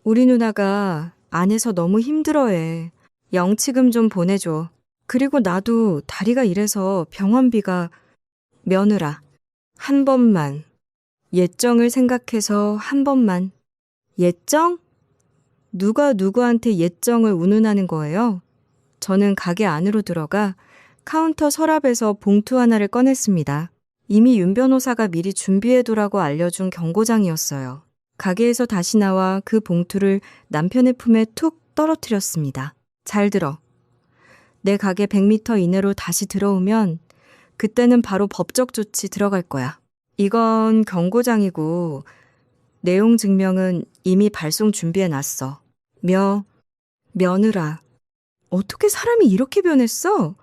우리 누나가 안에서 너무 힘들어해. 영치금 좀 보내줘. 그리고 나도 다리가 이래서 병원비가. 며느라, 한 번만. 예정을 생각해서 한 번만. 예정? 누가 누구한테 예정을 운운하는 거예요? 저는 가게 안으로 들어가 카운터 서랍에서 봉투 하나를 꺼냈습니다. 이미 윤 변호사가 미리 준비해두라고 알려준 경고장이었어요. 가게에서 다시 나와 그 봉투를 남편의 품에 툭 떨어뜨렸습니다. 잘 들어. 내 가게 100m 이내로 다시 들어오면 그때는 바로 법적 조치 들어갈 거야. 이건 경고장이고 내용 증명은 이미 발송 준비해놨어. 며느라. 어떻게 사람이 이렇게 변했어?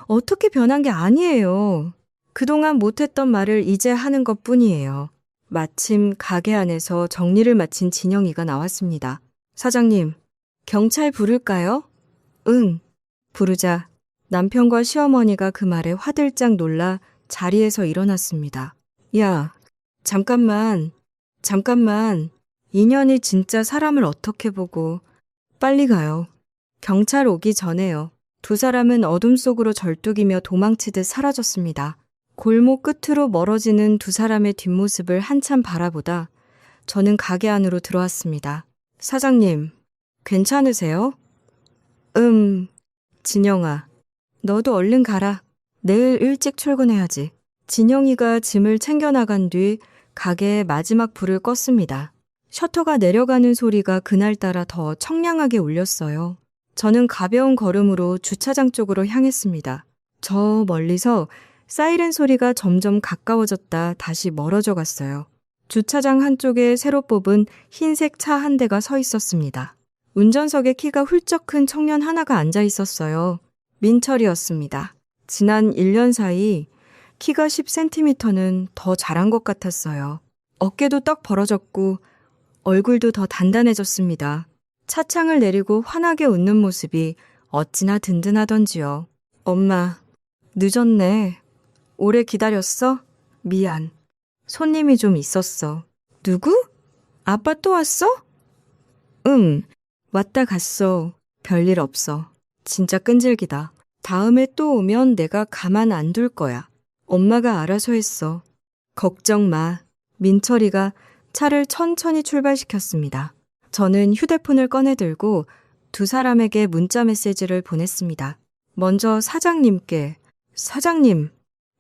어떻게 변한 게 아니에요. 그동안 못했던 말을 이제 하는 것뿐이에요. 마침 가게 안에서 정리를 마친 진영이가 나왔습니다. 사장님, 경찰 부를까요? 응, 부르자. 남편과 시어머니가 그 말에 화들짝 놀라 자리에서 일어났습니다. 야, 잠깐만. 인연이 진짜 사람을 어떻게 보고. 빨리 가요. 경찰 오기 전에요. 2사람은 어둠 속으로 절뚝이며 도망치듯 사라졌습니다. 골목 끝으로 멀어지는 2사람의 뒷모습을 한참 바라보다 저는 가게 안으로 들어왔습니다. 사장님, 괜찮으세요? 진영아, 너도 얼른 가라. 내일 일찍 출근해야지. 진영이가 짐을 챙겨나간 뒤 가게의 마지막 불을 껐습니다. 셔터가 내려가는 소리가 그날따라 더 청량하게 울렸어요. 저는 가벼운 걸음으로 주차장 쪽으로 향했습니다. 저 멀리서 사이렌 소리가 점점 가까워졌다 다시 멀어져 갔어요. 주차장 한쪽에 새로 뽑은 흰색 차 한 대가 서 있었습니다. 운전석에 키가 훌쩍 큰 청년 하나가 앉아 있었어요. 민철이었습니다. 지난 1년 사이 키가 10cm는 더 자란 것 같았어요. 어깨도 떡 벌어졌고 얼굴도 더 단단해졌습니다. 차창을 내리고 환하게 웃는 모습이 어찌나 든든하던지요. 엄마, 늦었네. 오래 기다렸어? 미안. 손님이 좀 있었어. 누구? 아빠 또 왔어? 응, 왔다 갔어. 별일 없어. 진짜 끈질기다. 다음에 또 오면 내가 가만 안 둘 거야. 엄마가 알아서 했어. 걱정 마. 민철이가 차를 천천히 출발시켰습니다. 저는 휴대폰을 꺼내들고 2사람에게 문자 메시지를 보냈습니다. 먼저 사장님께, 사장님,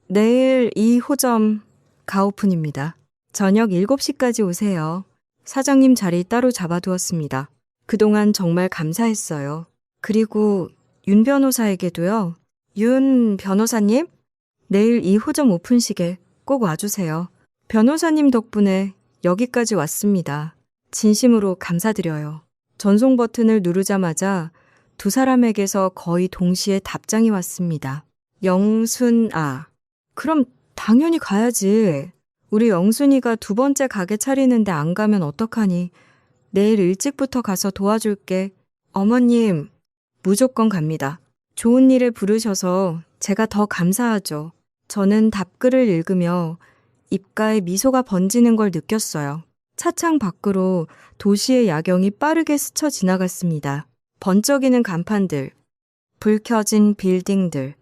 내일 이 호점 가오픈입니다. 저녁 7시까지 오세요. 사장님 자리 따로 잡아두었습니다. 그동안 정말 감사했어요. 그리고 윤 변호사에게도요. 윤 변호사님, 내일 이 호점 오픈식에 꼭 와주세요. 변호사님 덕분에 여기까지 왔습니다. 진심으로 감사드려요. 전송 버튼을 누르자마자 2사람에게서 거의 동시에 답장이 왔습니다. 영순아. 그럼 당연히 가야지. 우리 영순이가 두 번째 가게 차리는데 안 가면 어떡하니? 내일 일찍부터 가서 도와줄게. 어머님, 무조건 갑니다. 좋은 일에 부르셔서 제가 더 감사하죠. 저는 답글을 읽으며 입가에 미소가 번지는 걸 느꼈어요. 차창 밖으로 도시의 야경이 빠르게 스쳐 지나갔습니다. 번쩍이는 간판들, 불 켜진 빌딩들,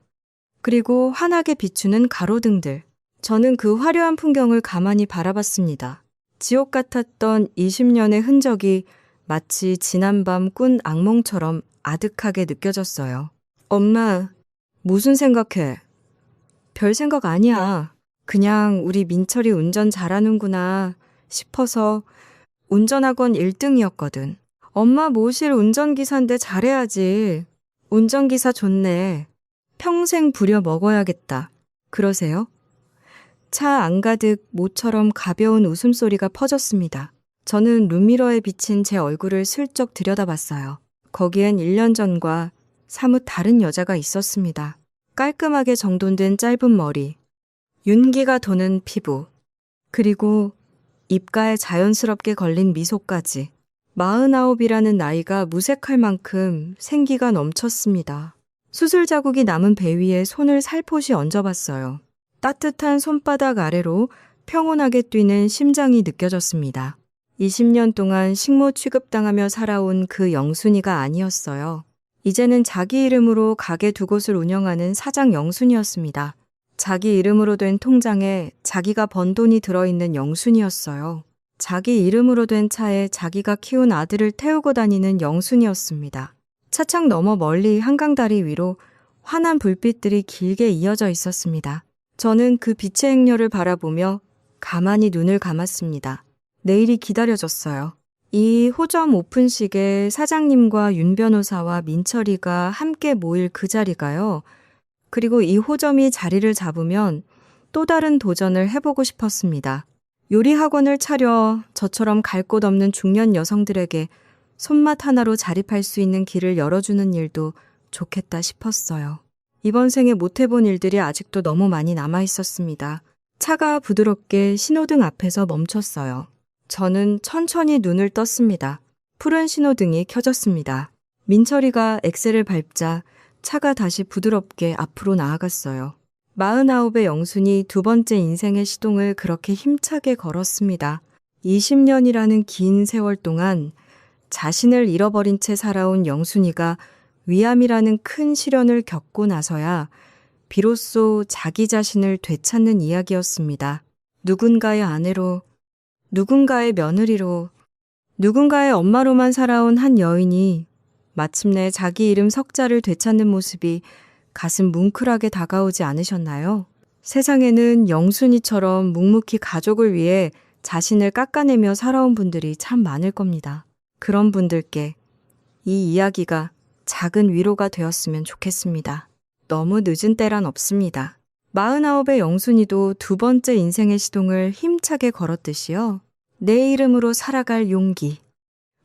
그리고 환하게 비추는 가로등들. 저는 그 화려한 풍경을 가만히 바라봤습니다. 지옥 같았던 20년의 흔적이 마치 지난밤 꾼 악몽처럼 아득하게 느껴졌어요. 엄마, 무슨 생각해? 별 생각 아니야. 그냥 우리 민철이 운전 잘하는구나 싶어서 운전학원 1등이었거든. 엄마 모실 운전기사인데 잘해야지. 운전기사 좋네. 평생 부려 먹어야겠다. 그러세요? 차 안가득 모처럼 가벼운 웃음소리가 퍼졌습니다. 저는 룸미러에 비친 제 얼굴을 슬쩍 들여다봤어요. 거기엔 1년 전과 사뭇 다른 여자가 있었습니다. 깔끔하게 정돈된 짧은 머리, 윤기가 도는 피부, 그리고 입가에 자연스럽게 걸린 미소까지. 49이라는 나이가 무색할 만큼 생기가 넘쳤습니다. 수술 자국이 남은 배 위에 손을 살포시 얹어봤어요. 따뜻한 손바닥 아래로 평온하게 뛰는 심장이 느껴졌습니다. 20년 동안 식모 취급당하며 살아온 그 영순이가 아니었어요. 이제는 자기 이름으로 가게 두 곳을 운영하는 사장 영순이었습니다. 자기 이름으로 된 통장에 자기가 번 돈이 들어있는 영순이었어요. 자기 이름으로 된 차에 자기가 키운 아들을 태우고 다니는 영순이었습니다. 차창 너머 멀리 한강다리 위로 환한 불빛들이 길게 이어져 있었습니다. 저는 그 빛의 행렬을 바라보며 가만히 눈을 감았습니다. 내일이 기다려졌어요. 이 호점 오픈식에 사장님과 윤 변호사와 민철이가 함께 모일 그 자리가요. 그리고 이 호점이 자리를 잡으면 또 다른 도전을 해보고 싶었습니다. 요리 학원을 차려 저처럼 갈 곳 없는 중년 여성들에게 손맛 하나로 자립할 수 있는 길을 열어주는 일도 좋겠다 싶었어요. 이번 생에 못해본 일들이 아직도 너무 많이 남아있었습니다. 차가 부드럽게 신호등 앞에서 멈췄어요. 저는 천천히 눈을 떴습니다. 푸른 신호등이 켜졌습니다. 민철이가 엑셀을 밟자 차가 다시 부드럽게 앞으로 나아갔어요. 49의 영순이 두 번째 인생의 시동을 그렇게 힘차게 걸었습니다. 20년이라는 긴 세월 동안 자신을 잃어버린 채 살아온 영순이가 위암이라는 큰 시련을 겪고 나서야 비로소 자기 자신을 되찾는 이야기였습니다. 누군가의 아내로, 누군가의 며느리로, 누군가의 엄마로만 살아온 한 여인이 마침내 자기 이름 석자를 되찾는 모습이 가슴 뭉클하게 다가오지 않으셨나요? 세상에는 영순이처럼 묵묵히 가족을 위해 자신을 깎아내며 살아온 분들이 참 많을 겁니다. 그런 분들께 이 이야기가 작은 위로가 되었으면 좋겠습니다. 너무 늦은 때란 없습니다. 49의 영순이도 두 번째 인생의 시동을 힘차게 걸었듯이요. 내 이름으로 살아갈 용기.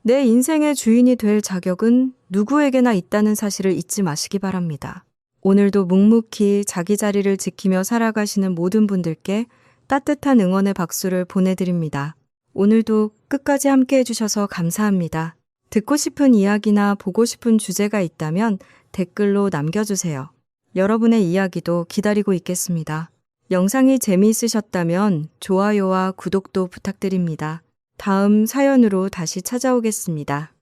내 인생의 주인이 될 자격은 누구에게나 있다는 사실을 잊지 마시기 바랍니다. 오늘도 묵묵히 자기 자리를 지키며 살아가시는 모든 분들께 따뜻한 응원의 박수를 보내드립니다. 오늘도 끝까지 함께 해주셔서 감사합니다. 듣고 싶은 이야기나 보고 싶은 주제가 있다면 댓글로 남겨주세요. 여러분의 이야기도 기다리고 있겠습니다. 영상이 재미있으셨다면 좋아요와 구독도 부탁드립니다. 다음 사연으로 다시 찾아오겠습니다.